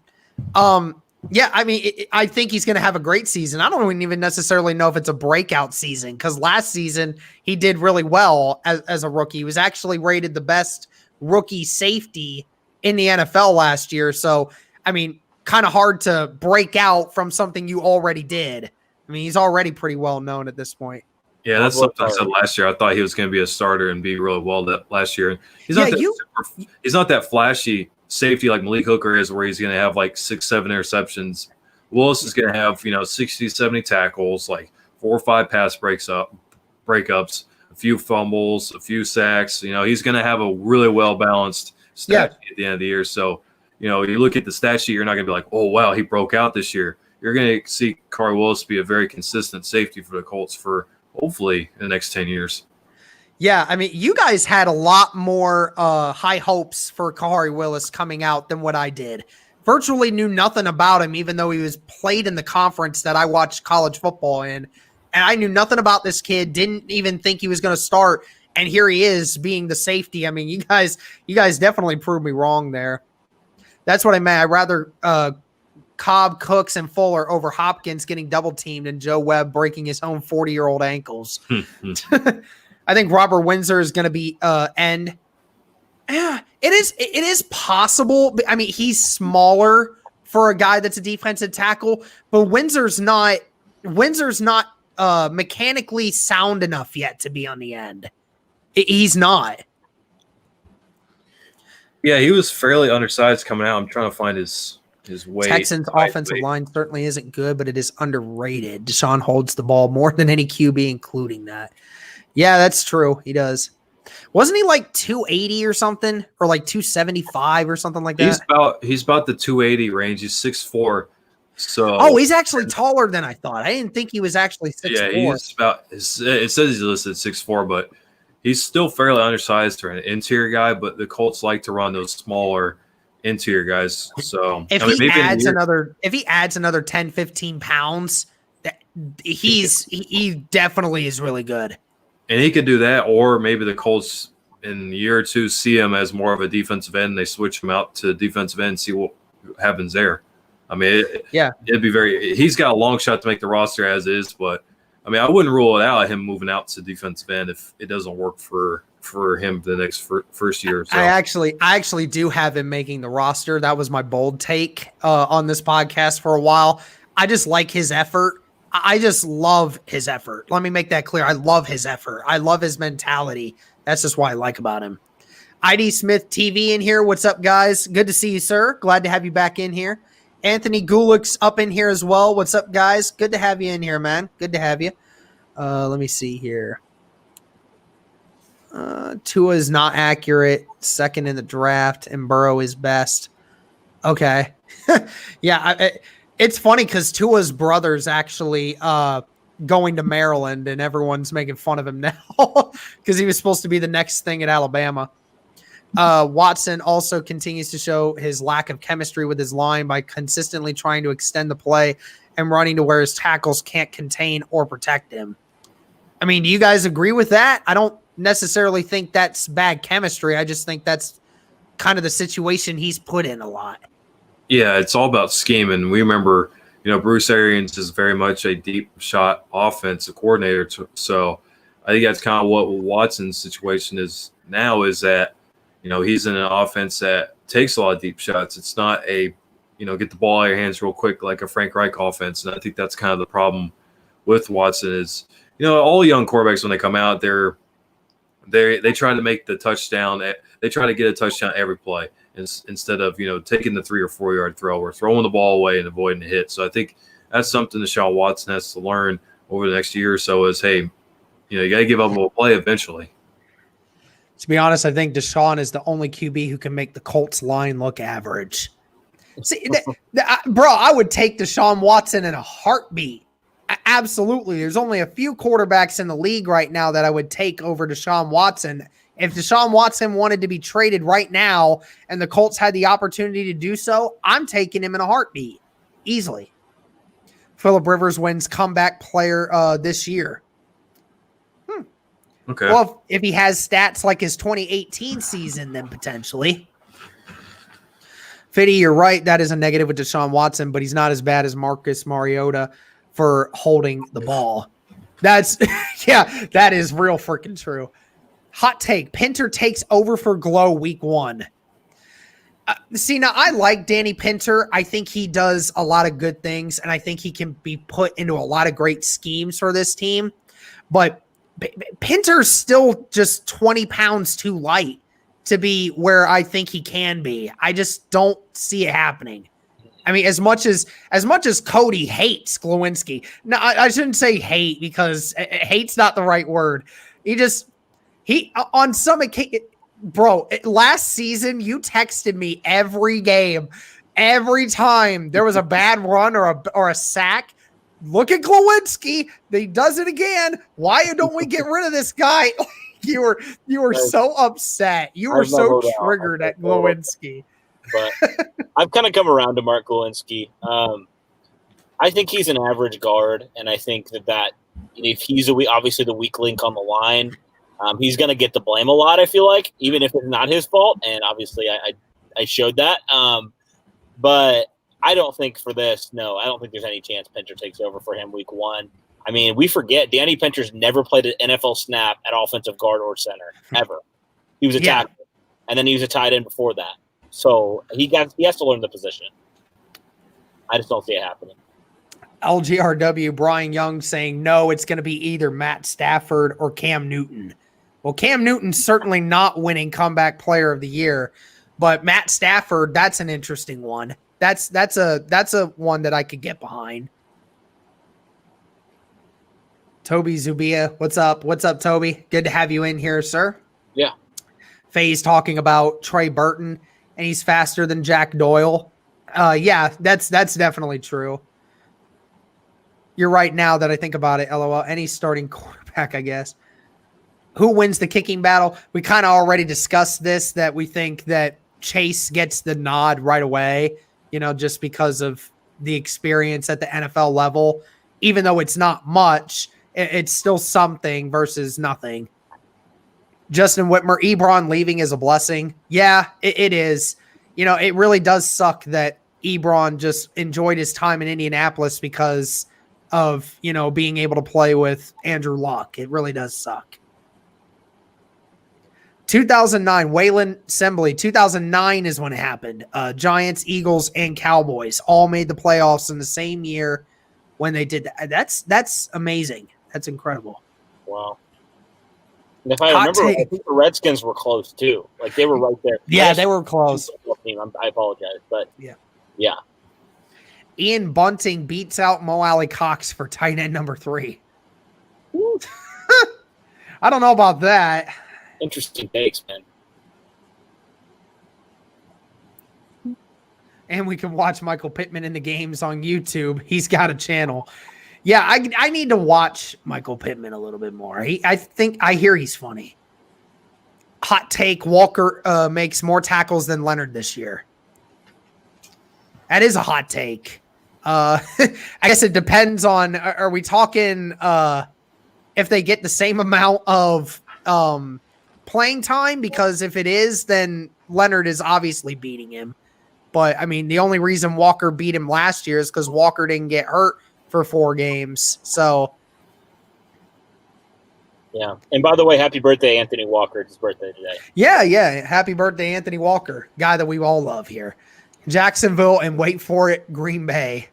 Yeah, I mean, I think he's going to have a great season. I don't even necessarily know if it's a breakout season because last season he did really well as a rookie. He was actually rated the best rookie safety in the NFL last year. So, I mean, kind of hard to break out from something you already did. I mean, he's already pretty well known at this point. Yeah, that's something I said last year. I thought he was going to be a starter and be really well that last year. He's not that flashy safety like Malik Hooker is, where he's going to have like 6-7 interceptions. Willis is going to have 60-70 tackles, like 4 or 5 pass breakups, a few fumbles, a few sacks. He's going to have a really well balanced stat sheet at the end of the year. So you look at the stat sheet, you're not going to be like, oh wow, he broke out this year. You're going to see Kari Willis be a very consistent safety for the Colts for hopefully in the next 10 years. Yeah, I mean, you guys had a lot more high hopes for Kari Willis coming out than what I did. Virtually knew nothing about him, even though he was played in the conference that I watched college football in. And I knew nothing about this kid, didn't even think he was going to start. And here he is being the safety. I mean, you guys definitely proved me wrong there. That's what I meant. I'd rather Cobb, Cooks, and Fuller over Hopkins getting double teamed and Joe Webb breaking his own 40-year-old ankles. I think Robert Windsor is going to be end. Yeah, it is possible. I mean, he's smaller for a guy that's a defensive tackle, but Windsor's not mechanically sound enough yet to be on the end. He's not. Yeah, he was fairly undersized coming out. I'm trying to find his weight. Texans offensive line certainly isn't good, but it is underrated. Deshaun holds the ball more than any QB, including that. Yeah, that's true. He does. Wasn't he like 280 or something, or like 275 or something like that? He's about the 280 range. He's 6'4". So he's actually taller than I thought. I didn't think he was actually 6'4". Yeah, he's about. It says he's listed 6'4", but he's still fairly undersized for an interior guy. But the Colts like to run those smaller interior guys. So if he adds another 10, 15 pounds, he definitely is really good. And he could do that, or maybe the Colts in a year or two see him as more of a defensive end. They switch him out to defensive end and see what happens there. I mean, it'd be he's got a long shot to make the roster as is, but I mean, I wouldn't rule it out him moving out to defensive end if it doesn't work for him the next first year or so. I actually do have him making the roster. That was my bold take on this podcast for a while. I just like his effort. I just love his effort. Let me make that clear. I love his effort. I love his mentality. That's just what I like about him. ID Smith TV in here. What's up, guys? Good to see you, sir. Glad to have you back in here. Anthony Gulick's up in here as well. What's up, guys? Good to have you in here, man. Good to have you. Let me see here. Tua is not accurate. Second in the draft, and Burrow is best. Okay. Yeah, it's funny because Tua's brother's actually going to Maryland, and everyone's making fun of him now because he was supposed to be the next thing at Alabama. Watson also continues to show his lack of chemistry with his line by consistently trying to extend the play and running to where his tackles can't contain or protect him. I mean, do you guys agree with that? I don't necessarily think that's bad chemistry. I just think that's kind of the situation he's put in a lot. Yeah, it's all about scheme. And we remember, Bruce Arians is very much a deep shot offensive coordinator. So I think that's kind of what Watson's situation is now, is that, he's in an offense that takes a lot of deep shots. It's not a get the ball out of your hands real quick like a Frank Reich offense. And I think that's kind of the problem with Watson is, all young quarterbacks when they come out, they try to make the touchdown. They try to get a touchdown every play instead of, taking the 3 or 4 yard throw or throwing the ball away and avoiding the hit. So I think that's something Deshaun Watson has to learn over the next year or so is, hey, you got to give up a play eventually. To be honest, I think Deshaun is the only QB who can make the Colts line look average. See, bro, I would take Deshaun Watson in a heartbeat. Absolutely. There's only a few quarterbacks in the league right now that I would take over Deshaun Watson. If Deshaun Watson wanted to be traded right now and the Colts had the opportunity to do so, I'm taking him in a heartbeat. Easily. Phillip Rivers wins comeback player this year. Okay. Well, if he has stats like his 2018 season, then potentially. Fitty, you're right. That is a negative with Deshaun Watson, but he's not as bad as Marcus Mariota for holding the ball. That's, that is real freaking true. Hot take. Pinter takes over for Glow week 1. See, now I like Danny Pinter. I think he does a lot of good things, and I think he can be put into a lot of great schemes for this team. But Pinter's still just 20 pounds too light to be where I think he can be. I just don't see it happening. I mean, as much as Cody hates Glowinski, no, I shouldn't say hate because hate's not the right word. He on some occasion, bro, last season you texted me every game, every time there was a bad run or a sack. Look at Glowinski. He does it again. Why don't we get rid of this guy? You were so upset. You were so triggered at Glowinski. But I've kind of come around to Mark Glowinski. I think he's an average guard, and I think that if he's obviously the weak link on the line, he's going to get the blame a lot, I feel like, even if it's not his fault. And obviously I showed that. But I don't think for this, no, I don't think there's any chance Pinter takes over for him week 1. I mean, we forget Danny Pinter's never played an NFL snap at offensive guard or center, ever. He was a tackle, and then he was a tight end before that. So he has to learn the position. I just don't see it happening. LGRW, Brian Young saying, no, it's going to be either Matt Stafford or Cam Newton. Well, Cam Newton's certainly not winning comeback player of the year, but Matt Stafford, that's an interesting one. That's a one that I could get behind. Toby Zubia, what's up? What's up, Toby? Good to have you in here, sir. Yeah. Faye's talking about Trey Burton, and he's faster than Jack Doyle. Yeah, that's definitely true. You're right now that I think about it, LOL. Any starting quarterback, I guess. Who wins the kicking battle? We kind of already discussed this, that we think that Chase gets the nod right away, just because of the experience at the NFL level. Even though it's not much, it's still something versus nothing. Justin Whitmer, Ebron leaving is a blessing. Yeah, it is. It really does suck that Ebron just enjoyed his time in Indianapolis because of, being able to play with Andrew Luck. It really does suck. 2009, Waylon Assembly. 2009 is when it happened. Giants, Eagles, and Cowboys all made the playoffs in the same year when they did that. That's amazing. That's incredible. Wow. And if I remember, I think the Redskins were close too. Like they were right there. Yeah, they were close. I apologize, but yeah. Ian Bunting beats out Mo Alley Cox for tight end number 3. I don't know about that. Interesting takes, man. And we can watch Michael Pittman in the games on YouTube. He's got a channel. Yeah, I need to watch Michael Pittman a little bit more. I hear he's funny. Hot take, Walker makes more tackles than Leonard this year. That is a hot take. I guess it depends on, are we talking if they get the same amount of playing time? Because if it is, then Leonard is obviously beating him. But, I mean, the only reason Walker beat him last year is because Walker didn't get hurt for 4 games. So, yeah. And by the way, happy birthday, Anthony Walker. It's his birthday today. Yeah. Happy birthday, Anthony Walker. Guy that we all love here. Jacksonville, and wait for it, Green Bay.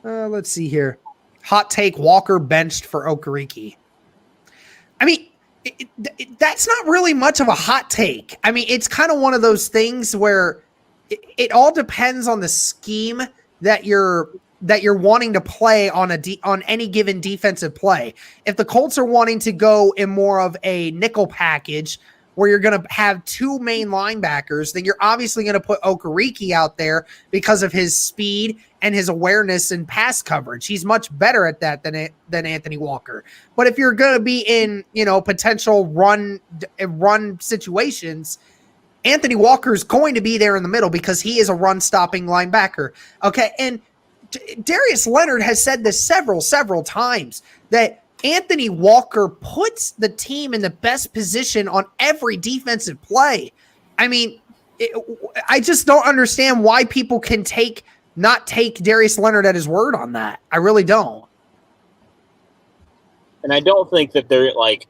Let's see here. Hot take, Walker benched for Okereke. I mean, that's not really much of a hot take. I mean, it's kind of one of those things where it all depends on the scheme that you're wanting to play on on any given defensive play. If the Colts are wanting to go in more of a nickel package where you're going to have two main linebackers, then you're obviously going to put Okereke out there because of his speed and his awareness and pass coverage. He's much better at that than Anthony Walker. But if you're going to be in, potential run situations, Anthony Walker is going to be there in the middle because he is a run-stopping linebacker. Okay, and Darius Leonard has said this several times that Anthony Walker puts the team in the best position on every defensive play. I mean, I just don't understand why people can not take Darius Leonard at his word on that. I really don't. And I don't think that they're like,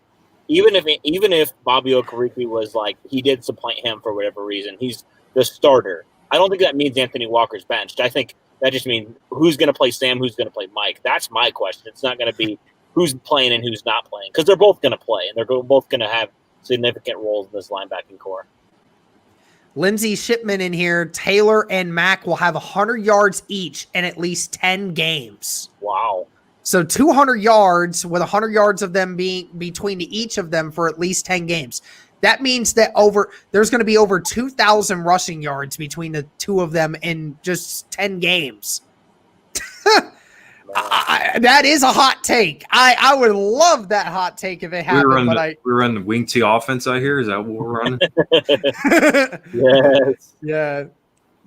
even if Bobby Okereke was like, he did supplant him for whatever reason, he's the starter. I don't think that means Anthony Walker's benched. I think that just means who's going to play Sam, who's going to play Mike. That's my question. It's not going to be who's playing and who's not playing, because they're both going to play, and they're both going to have significant roles in this linebacking core. Lindsey Shipman in here. Taylor and Mack will have 100 yards each in at least 10 games. Wow. So 200 yards with 100 yards of them being between each of them for at least 10 games. That means that there's going to be over 2,000 rushing yards between the two of them in just 10 games. That is a hot take. I would love that hot take if it happened. We're running the wing T offense out here. Is that what we're running? Yes. Yeah.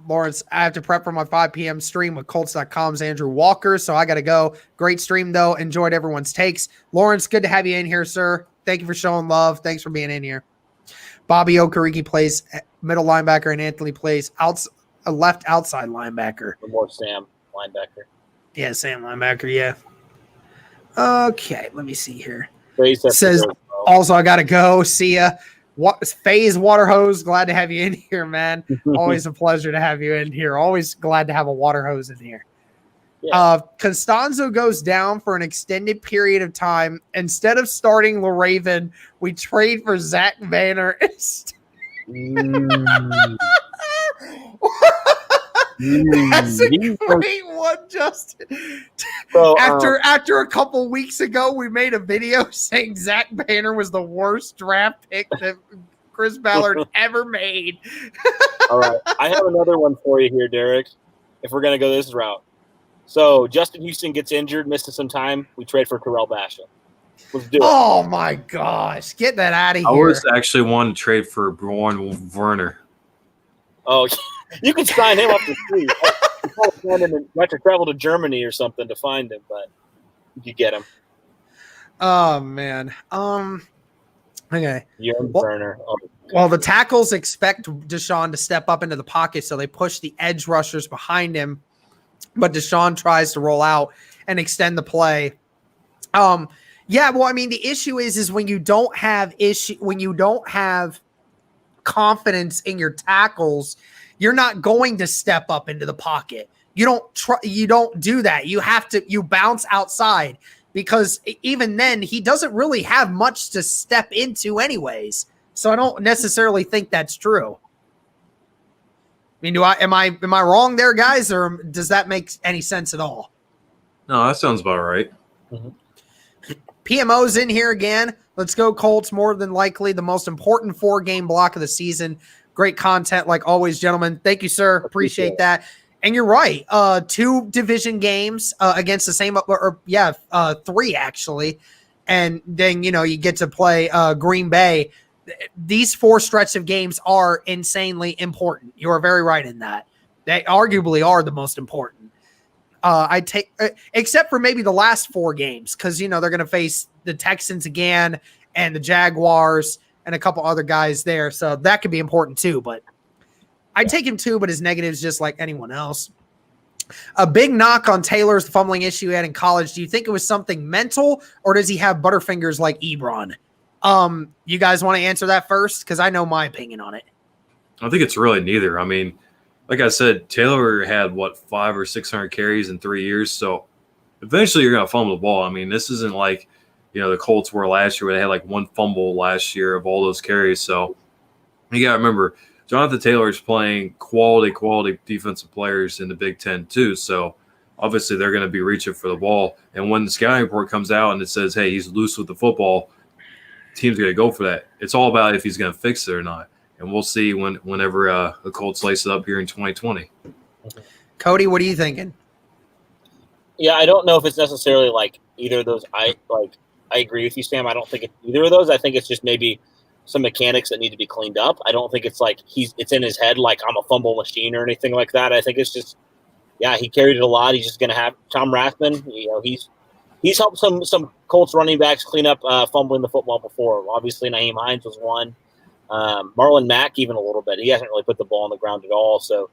Lawrence, I have to prep for my 5 p.m. stream with Colts.com's Andrew Walker, so I got to go. Great stream, though. Enjoyed everyone's takes. Lawrence, good to have you in here, sir. Thank you for showing love. Thanks for being in here. Bobby Okereke plays middle linebacker, and Anthony plays a left outside linebacker. Or more Sam linebacker. Yeah, Sam linebacker, yeah. Okay, let me see here. Says, also, I got to go. See ya. FaZe Waterhose, glad to have you in here, man. Always a pleasure to have you in here. Always glad to have a water hose in here. Yeah. Costanzo goes down for an extended period of time. Instead of starting LaRaven, we trade for Zach Banner. That's a great one, Justin. So, after a couple weeks ago, we made a video saying Zach Banner was the worst draft pick that Chris Ballard ever made. All right. I have another one for you here, Derek, if we're going to go this route. So Justin Houston gets injured, misses some time. We trade for Terrell Basham. Let's do it. Oh, my gosh. Get that out of here. I was actually wanting to trade for Braun Werner. Oh, you can sign him up to free. You have to travel to Germany or something to find him, but you get him. Oh, man. Okay. Werner. Well, the tackles expect Deshaun to step up into the pocket, so they push the edge rushers behind him. But Deshaun tries to roll out and extend the play. Yeah, well, I mean, the issue is when you don't have confidence in your tackles, you're not going to step up into the pocket. You don't do that. You bounce outside, because even then he doesn't really have much to step into anyways. So I don't necessarily think that's true. I mean, am I wrong there, guys, or does that make any sense at all? No, that sounds about right. Mm-hmm. PMO's in here again. Let's go Colts. More than likely the most important 4-game block of the season. Great content like always, gentlemen. Thank you, sir. Appreciate that. And you're right. 2 division games against the same, 3 actually. And then, you get to play Green Bay. These 4 stretch of games are insanely important. You are very right in that. They arguably are the most important. I take except for maybe the last 4 games, because they're going to face the Texans again and the Jaguars and a couple other guys there, so that could be important too. But I take him too, but his negatives just like anyone else. A big knock on Taylor's fumbling issue he had in college. Do you think it was something mental, or does he have butterfingers like Ebron? You guys want to answer that first? Because I know my opinion on it. I think it's really neither. I mean, like I said, Taylor had 500 or 600 carries in 3 years. So eventually you're going to fumble the ball. I mean, this isn't like, the Colts were last year where they had like one fumble last year of all those carries. So you got to remember, Jonathan Taylor is playing quality defensive players in the Big Ten too. So obviously they're going to be reaching for the ball. And when the scouting report comes out and it says, hey, he's loose with the football, team's going to go for that. It's all about if he's going to fix it or not. And we'll see whenever the Colts lace it up here in 2020. Cody, what are you thinking? Yeah, I don't know if it's necessarily like either of those. I agree with you, Sam. I don't think it's either of those. I think it's just maybe some mechanics that need to be cleaned up. I don't think it's like it's in his head like I'm a fumble machine or anything like that. I think it's just, he carried it a lot. He's just going to have Tom Rathman. He's helped some Colts running backs clean up fumbling the football before. Obviously, Nyheim Hines was one. Marlon Mack even a little bit. He hasn't really put the ball on the ground at all. So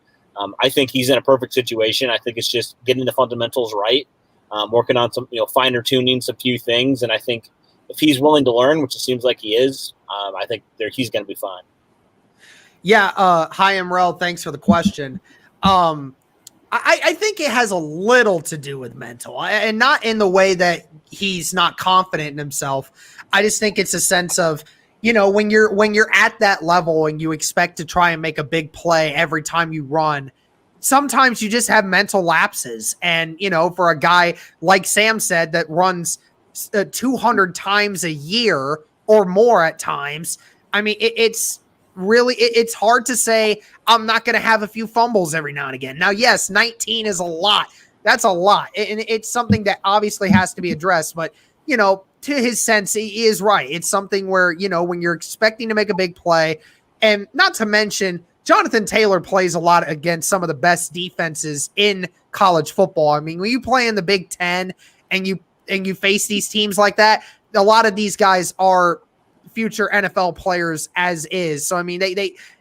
I think he's in a perfect situation. I think it's just getting the fundamentals right, working on some finer tuning some few things, and I think if he's willing to learn, which it seems like he is, I think he's going to be fine. Yeah. Hi, Emrel. Thanks for the question. I think it has a little to do with mental, and not in the way that he's not confident in himself. I just think it's a sense of, when you're at that level and you expect to try and make a big play every time you run, sometimes you just have mental lapses. And, for a guy like Sam said that runs 200 times a year or more at times, I mean, it's hard to say I'm not going to have a few fumbles every now and again. Now, yes, 19 is a lot. That's a lot. And it's something that obviously has to be addressed. But, to his sense, he is right. It's something where, when you're expecting to make a big play, and not to mention Jonathan Taylor plays a lot against some of the best defenses in college football. I mean, when you play in the Big Ten and you face these teams like that, a lot of these guys are future NFL players as is. So, I mean,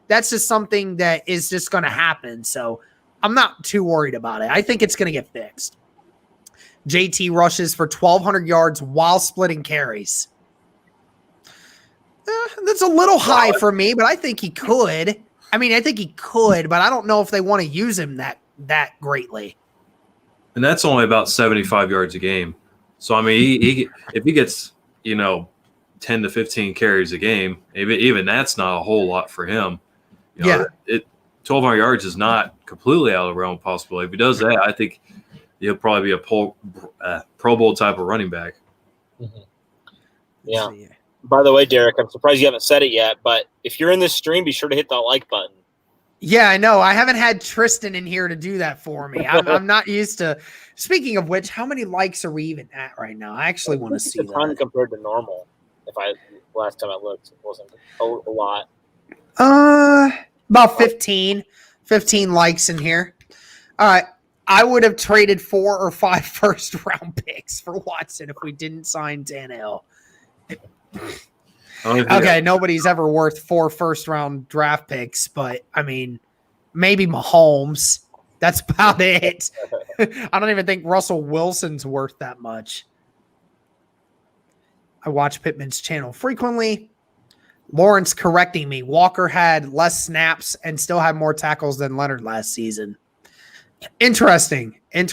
that's just something that is just going to happen. So I'm not too worried about it. I think it's going to get fixed. JT rushes for 1,200 yards while splitting carries. That's a little high for me, but I think he could. I mean, I think he could, but I don't know if they want to use him that greatly. And that's only about 75 yards a game. So, I mean, if he gets, 10 to 15 carries a game, even that's not a whole lot for him. 1,200 yards is not completely out of the realm of possibility. If he does that, I think he'll probably be a Pro Bowl type of running back. Mm-hmm. Yeah. By the way, Derek, I'm surprised you haven't said it yet, but if you're in this stream, be sure to hit that like button. Yeah, I know. I haven't had Tristan in here to do that for me. I'm not used to. Speaking of which, how many likes are we even at right now? I actually want to see a ton compared to normal. Last time I looked, it wasn't a lot. About 15 likes in here. All right. I would have traded 4 or 5 first-round picks for Watson if we didn't sign Tannehill. Okay, nobody's ever worth 4 first-round draft picks, but, I mean, maybe Mahomes. That's about it. I don't even think Russell Wilson's worth that much. I watch Pittman's channel frequently. Lawrence correcting me. Walker had less snaps and still had more tackles than Leonard last season. Interesting. And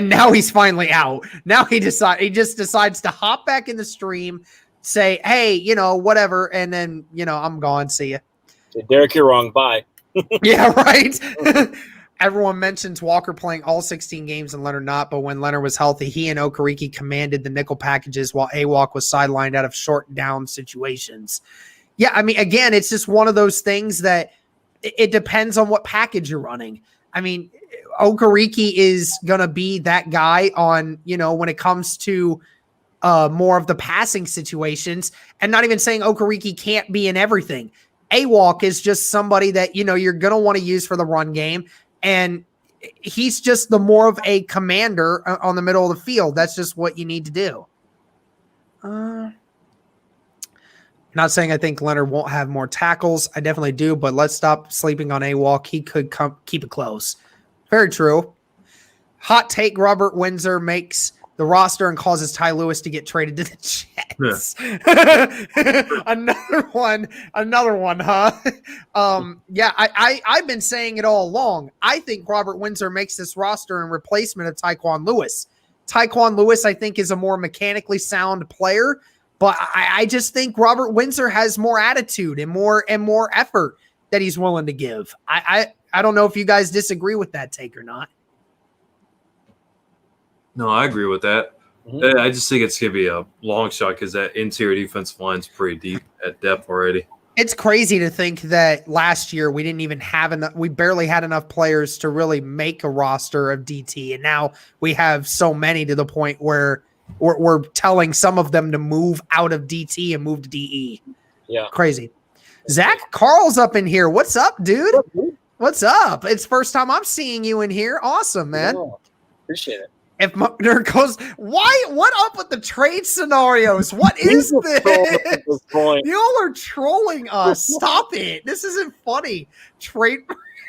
now he's finally out. Now he just decides to hop back in the stream, say, hey, whatever, and then, I'm gone. See ya. Derek, you're wrong. Bye. Yeah, right. Everyone mentions Walker playing all 16 games and Leonard not, but when Leonard was healthy, he and Okereke commanded the nickel packages while Awalk was sidelined out of short down situations. Yeah, I mean, again, it's just one of those things that it depends on what package you're running. I mean, Okereke is going to be that guy on, when it comes to more of the passing situations, and not even saying Okereke can't be in everything. Awalk is just somebody that, you're going to want to use for the run game. And he's just the more of a commander on the middle of the field. That's just what you need to do. Not saying I think Leonard won't have more tackles. I definitely do, but let's stop sleeping on Awalk. He could keep it close. Very true. Hot take, Robert Windsor makes the the roster and causes Ty Lewis to get traded to the Jets. Yeah. another one, huh? I've been saying it all along. I think Robert Windsor makes this roster in replacement of Tyquan Lewis. Tyquan Lewis, I think, is a more mechanically sound player, but I just think Robert Windsor has more attitude and more effort that he's willing to give. I don't know if you guys disagree with that take or not. No, I agree with that. Mm-hmm. I just think it's going to be a long shot because that interior defensive line's pretty deep at depth already. It's crazy to think that last year we didn't even have enough. We barely had enough players to really make a roster of DT. And now we have so many to the point where we're telling some of them to move out of DT and move to DE. Yeah. Crazy. Zach Carl's up in here. What's up, dude? What's up? It's first time I'm seeing you in here. Awesome, man. Yeah, appreciate it. If Mutner goes, what up with the trade scenarios? What is this? Y'all are trolling us. Stop it. This isn't funny. Trade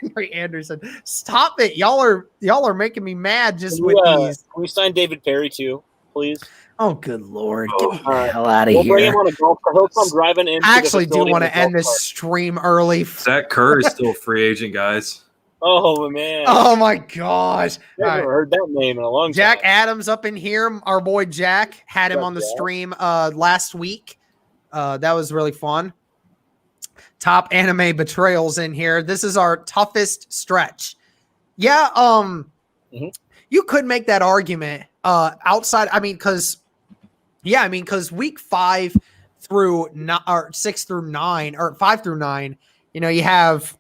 Henry Anderson. Stop it. Y'all are making me mad just with these. Can we sign David Perry too, please? Oh, good Lord. Get me the hell out of here. Bring him on a golf cart. He'll come driving in. I actually do want to end this stream early. Zach Kerr is still a free agent, guys. Oh, man. Oh, my gosh. I've never heard that name in a long time. Jack Adams up in here. Our boy Jack had him on the stream last week. That was really fun. Top anime betrayals in here. This is our toughest stretch. Yeah, you could make that argument outside. I mean, because week 5 through 6 through 9 or 5 through 9, you have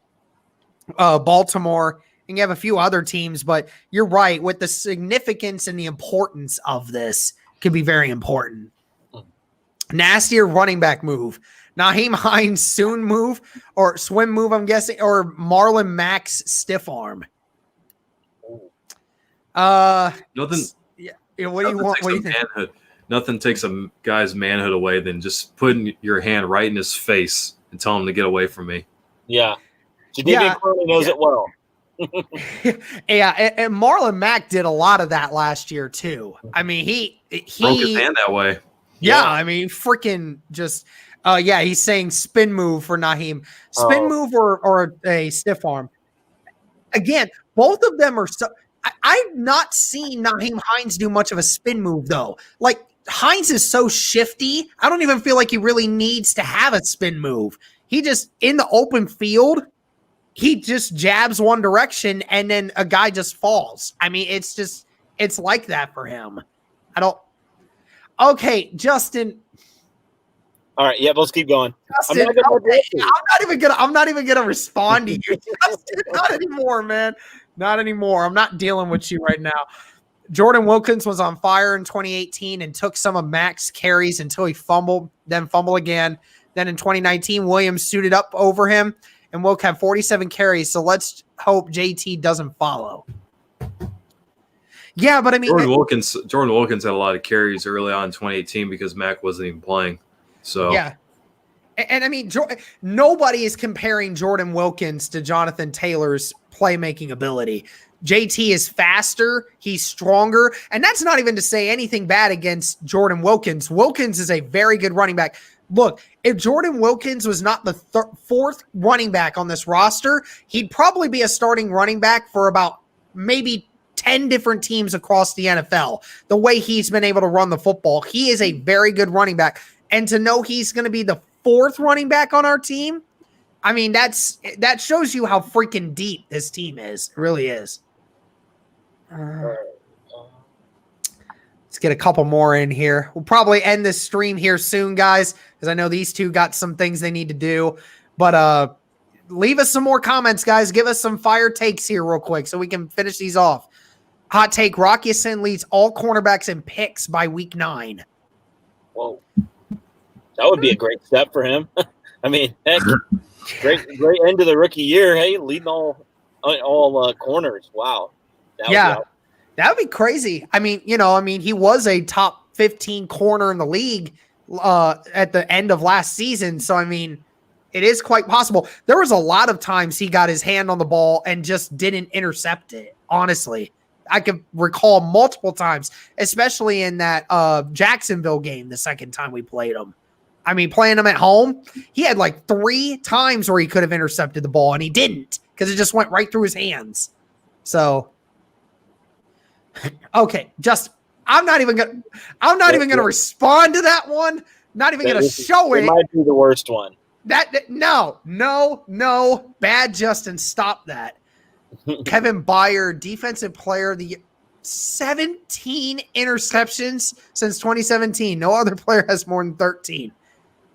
Baltimore and you have a few other teams, but you're right with the significance and the importance of this could be very important. Nastier running back move. Naheem Hines swim move, I'm guessing, or Marlon Mack's stiff arm. Nothing. Yeah. What do you want? What do you think? Manhood. Nothing takes a guy's manhood away than just putting your hand right in his face and telling him to get away from me. Yeah. Jadeveon Clowney knows it well. Yeah, and Marlon Mack did a lot of that last year too. I mean, he broke his hand that way. Yeah, I mean, freaking just. He's saying spin move for Naheem. Spin move or a stiff arm. Again, both of them are so. I've not seen Naheem Hines do much of a spin move though. Like Hines is so shifty. I don't even feel like he really needs to have a spin move. He just in the open field. He just jabs one direction and then a guy just falls. I mean, it's like that for him. Okay, Justin. All right, let's keep going. Justin, I'm not even gonna respond to you. Justin, not anymore, man. Not anymore. I'm not dealing with you right now. Jordan Wilkins was on fire in 2018 and took some of Mac's carries until he fumbled, then fumble again. Then in 2019, Williams suited up over him. And Wilk had 47 carries, so let's hope JT doesn't follow. Yeah, but I mean, Jordan Wilkins had a lot of carries early on in 2018 because Mac wasn't even playing. So yeah, and I mean, nobody is comparing Jordan Wilkins to Jonathan Taylor's playmaking ability. JT is faster, he's stronger, and that's not even to say anything bad against Jordan Wilkins. Wilkins is a very good running back. Look, if Jordan Wilkins was not the fourth running back on this roster, he'd probably be a starting running back for about maybe 10 different teams across the NFL. The way he's been able to run the football, he is a very good running back. And to know he's going to be the fourth running back on our team, I mean, that shows you how freaking deep this team is. It really is. Let's get a couple more in here. We'll probably end this stream here soon, guys, because I know these two got some things they need to do. But leave us some more comments, guys. Give us some fire takes here real quick so we can finish these off. Hot take, Rocky Sin leads all cornerbacks in picks by week 9. Whoa. That would be a great step for him. I mean, heck, great end of the rookie year. Hey, leading all corners. Wow. That would be crazy. I mean, he was a top 15 corner in the league at the end of last season. So, I mean, it is quite possible. There was a lot of times he got his hand on the ball and just didn't intercept it, honestly. I could recall multiple times, especially in that Jacksonville game the second time we played him. I mean, playing him at home, he had like 3 times where he could have intercepted the ball, and he didn't because it just went right through his hands. So, okay, just I'm not even gonna respond to that one. Not even gonna show it. It might be the worst one. No, bad. Justin, stop that. Kevin Byard, defensive player of the year, 17 interceptions since 2017. No other player has more than 13.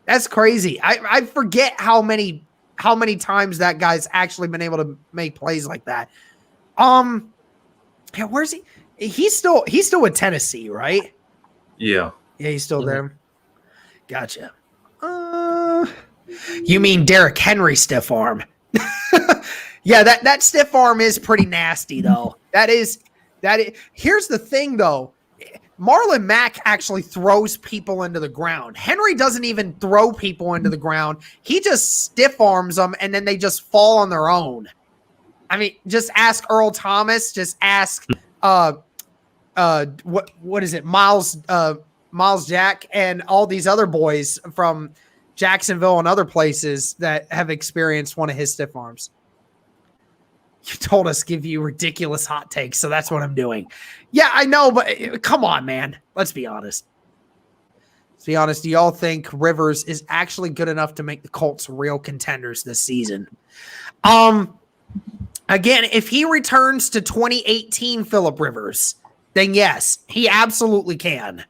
That's crazy. I forget how many times that guy's actually been able to make plays like that. Yeah, where's he? He's still with Tennessee, right? Yeah. Yeah, he's still there. Gotcha. You mean Derrick Henry stiff arm? Yeah, that stiff arm is pretty nasty, though. That is. Here's the thing, though. Marlon Mack actually throws people into the ground. Henry doesn't even throw people into the ground. He just stiff arms them, and then they just fall on their own. I mean, just ask Earl Thomas. Just ask what is it, Miles Jack, and all these other boys from Jacksonville and other places that have experienced one of his stiff arms. You told us give you ridiculous hot takes, so that's what I'm doing. Yeah, I know, but come on, man. Let's be honest. Do y'all think Rivers is actually good enough to make the Colts real contenders this season? Again, if he returns to 2018 Phillip Rivers, then yes, he absolutely can.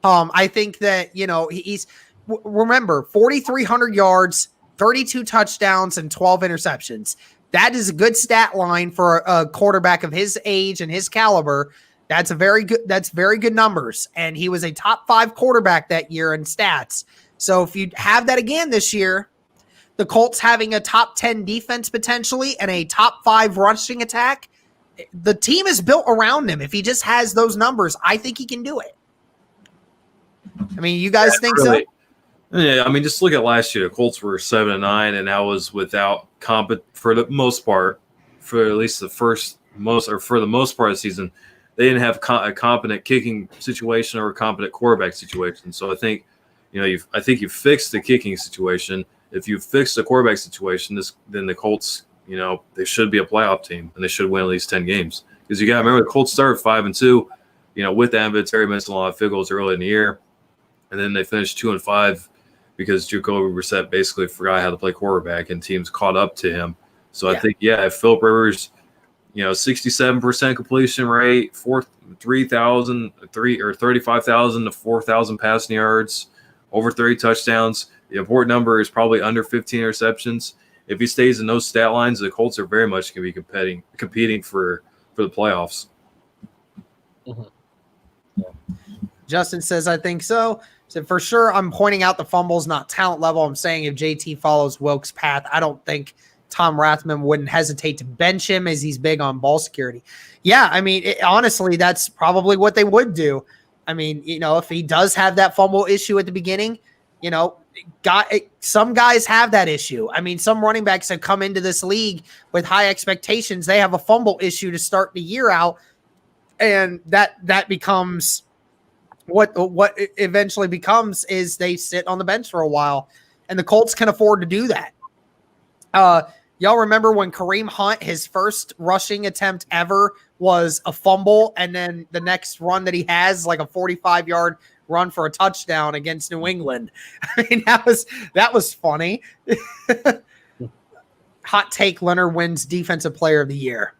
I think that, he's remember 4,300 yards, 32 touchdowns, and 12 interceptions. That is a good stat line for a quarterback of his age and his caliber. That's very good numbers. And he was a top 5 quarterback that year in stats. So if you have that again this year, the Colts having a top 10 defense potentially and a top 5 rushing attack, the team is built around him. If he just has those numbers, I think he can do it. I mean, you guys think really? So? Yeah, I mean, just look at last year. The Colts were 7-9, and that was without for the most part, for at least for the most part of the season, they didn't have a competent kicking situation or a competent quarterback situation. So I think, you fixed the kicking situation. If you fix the quarterback situation, then the Colts, they should be a playoff team and they should win at least 10 games. Because you got to remember the Colts started 5-2, with that Terry missed a lot of field goals early in the year, and then they finished 2-5. Because Jacoby Brissett basically forgot how to play quarterback and teams caught up to him. So I think, if Phillip Rivers, 67% completion rate, 35,000 to 4,000 passing yards, over 30 touchdowns. The important number is probably under 15 interceptions. If he stays in those stat lines, the Colts are very much going to be competing for the playoffs. Mm-hmm. Yeah. Justin says, I think so. So for sure, I'm pointing out the fumbles, not talent level. I'm saying if JT follows Wilkes' path, I don't think Tom Rathman wouldn't hesitate to bench him as he's big on ball security. Yeah, I mean, honestly, that's probably what they would do. I mean, if he does have that fumble issue at the beginning, some guys have that issue. I mean, some running backs have come into this league with high expectations. They have a fumble issue to start the year out, and that becomes – what it eventually becomes is they sit on the bench for a while, and the Colts can afford to do that. Y'all remember when Kareem Hunt, his first rushing attempt ever was a fumble, and then the next run that he has, like a 45-yard run for a touchdown against New England. I mean, that was funny. Hot take: Leonard wins Defensive Player of the Year.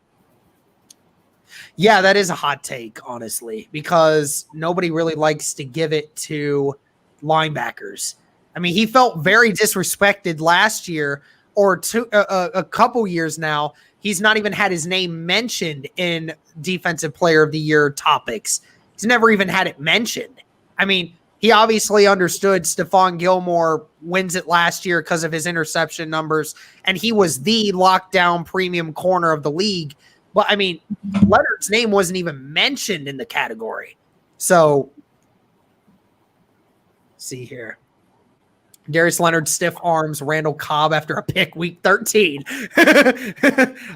Yeah, that is a hot take, honestly, because nobody really likes to give it to linebackers. I mean, he felt very disrespected last year or a couple years now. He's not even had his name mentioned in Defensive Player of the Year topics. He's never even had it mentioned. I mean, he obviously understood Stephon Gilmore wins it last year because of his interception numbers, and he was the lockdown premium corner of the league. But, I mean, Leonard's name wasn't even mentioned in the category. So, see here. Darius Leonard stiff arms Randall Cobb after a pick week 13.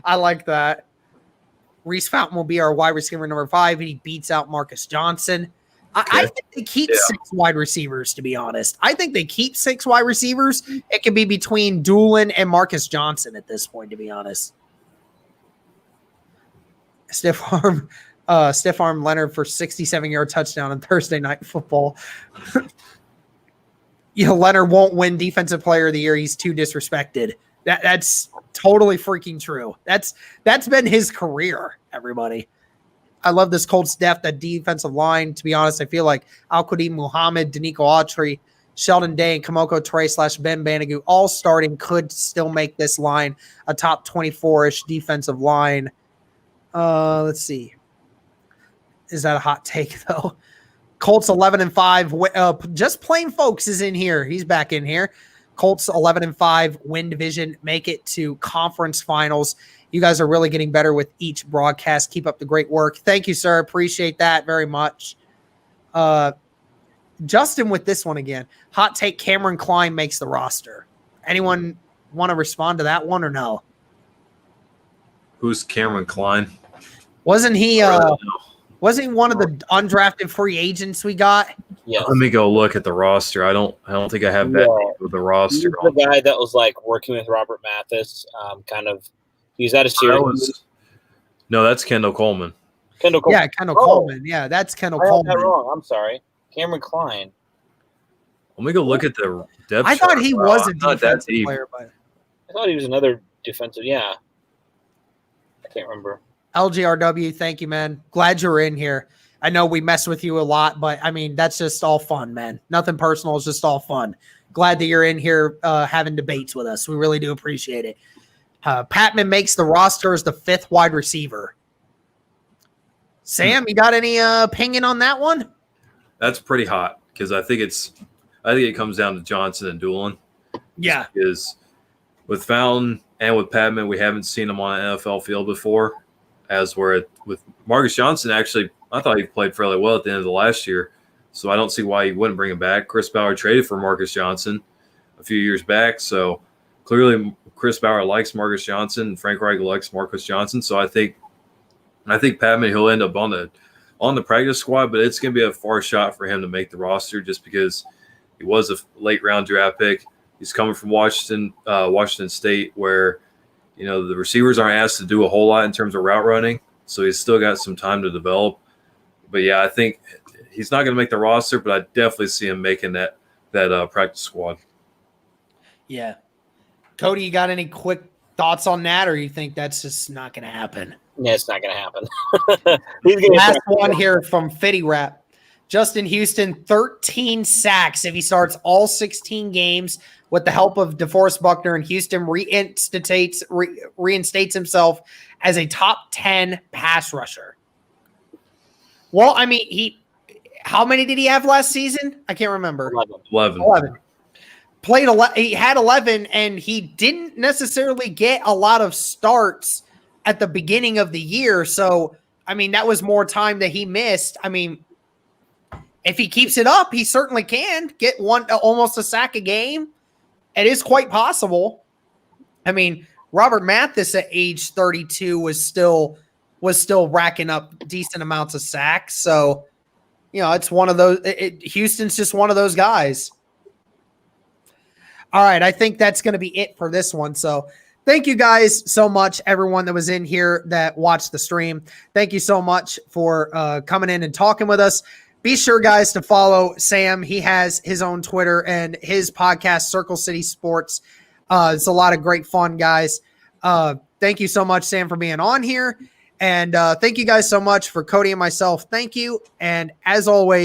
I like that. Reese Fountain will be our wide receiver number 5, and he beats out Marcus Johnson. I think they keep 6 wide receivers, to be honest. I think they keep 6 wide receivers. It could be between Doolin and Marcus Johnson at this point, to be honest. Stiff arm Leonard for 67-yard touchdown on Thursday Night Football. Leonard won't win Defensive Player of the Year. He's too disrespected. That's totally freaking true. That's been his career, everybody. I love this Colts depth at defensive line. To be honest, I feel like Al-Qadim Muhammad, Danico Autry, Sheldon Day, and Kamoko Trey / Ben Banogu all starting could still make this line a top 24-ish defensive line. Let's see. Is that a hot take, though? Colts 11-5. Just Plain Folks is in here. He's back in here. Colts 11-5, win division, make it to conference finals. You guys are really getting better with each broadcast. Keep up the great work. Thank you, sir. Appreciate that very much. Justin with this one again. Hot take, Cameron Klein makes the roster. Anyone want to respond to that one or no? Who's Cameron Klein? Wasn't he one of the undrafted free agents we got? Yeah. Let me go look at the roster. I don't think I have that with the roster. He's the guy that was like working with Robert Mathis, he's out of series. No, that's Kendall Coleman. Kendall Coleman. Yeah, that's Kendall Coleman. I got that wrong. I'm sorry. Cameron Klein. Let me go look at the depth I thought chart, he bro. was a I'm not defensive that deep. player, but I thought he was another defensive. Yeah. I can't remember. LGRW, thank you, man. Glad you're in here. I know we mess with you a lot, but I mean, that's just all fun, man. Nothing personal. It's just all fun. Glad that you're in here having debates with us. We really do appreciate it. Patman makes the roster as the 5th wide receiver. Sam, you got any opinion on that one? That's pretty hot because I think it comes down to Johnson and Doolin. Yeah. Because with Fountain and with Patman, we haven't seen him on an NFL field before. As where with Marcus Johnson, actually, I thought he played fairly well at the end of the last year. So I don't see why he wouldn't bring him back. Chris Bauer traded for Marcus Johnson a few years back. So clearly Chris Bauer likes Marcus Johnson and Frank Reich likes Marcus Johnson. So I think Patman, he'll end up on the practice squad, but it's going to be a far shot for him to make the roster just because he was a late round draft pick. He's coming from Washington State where, the receivers aren't asked to do a whole lot in terms of route running. So he's still got some time to develop. But yeah, I think he's not going to make the roster, but I definitely see him making that practice squad. Yeah. Cody, you got any quick thoughts on that, or you think that's just not going to happen? Yeah, it's not going to happen. Last one here from Fitty Rap. Justin Houston, 13 sacks if he starts all 16 games with the help of DeForest Buckner, and Houston reinstates himself as a top 10 pass rusher. Well, I mean, how many did he have last season? I can't remember. 11. He had 11, and he didn't necessarily get a lot of starts at the beginning of the year. So, I mean, that was more time that he missed. I mean, if he keeps it up, he certainly can get almost a sack a game. It is quite possible. I mean, Robert Mathis at age 32 was still racking up decent amounts of sacks. So, it's one of those. Houston's just one of those guys. All right, I think that's going to be it for this one. So, thank you guys so much, everyone that was in here that watched the stream. Thank you so much for coming in and talking with us. Be sure, guys, to follow Sam. He has his own Twitter and his podcast, Circle City Sports. It's a lot of great fun, guys. Thank you so much, Sam, for being on here. And thank you guys so much for Cody and myself. Thank you. And as always,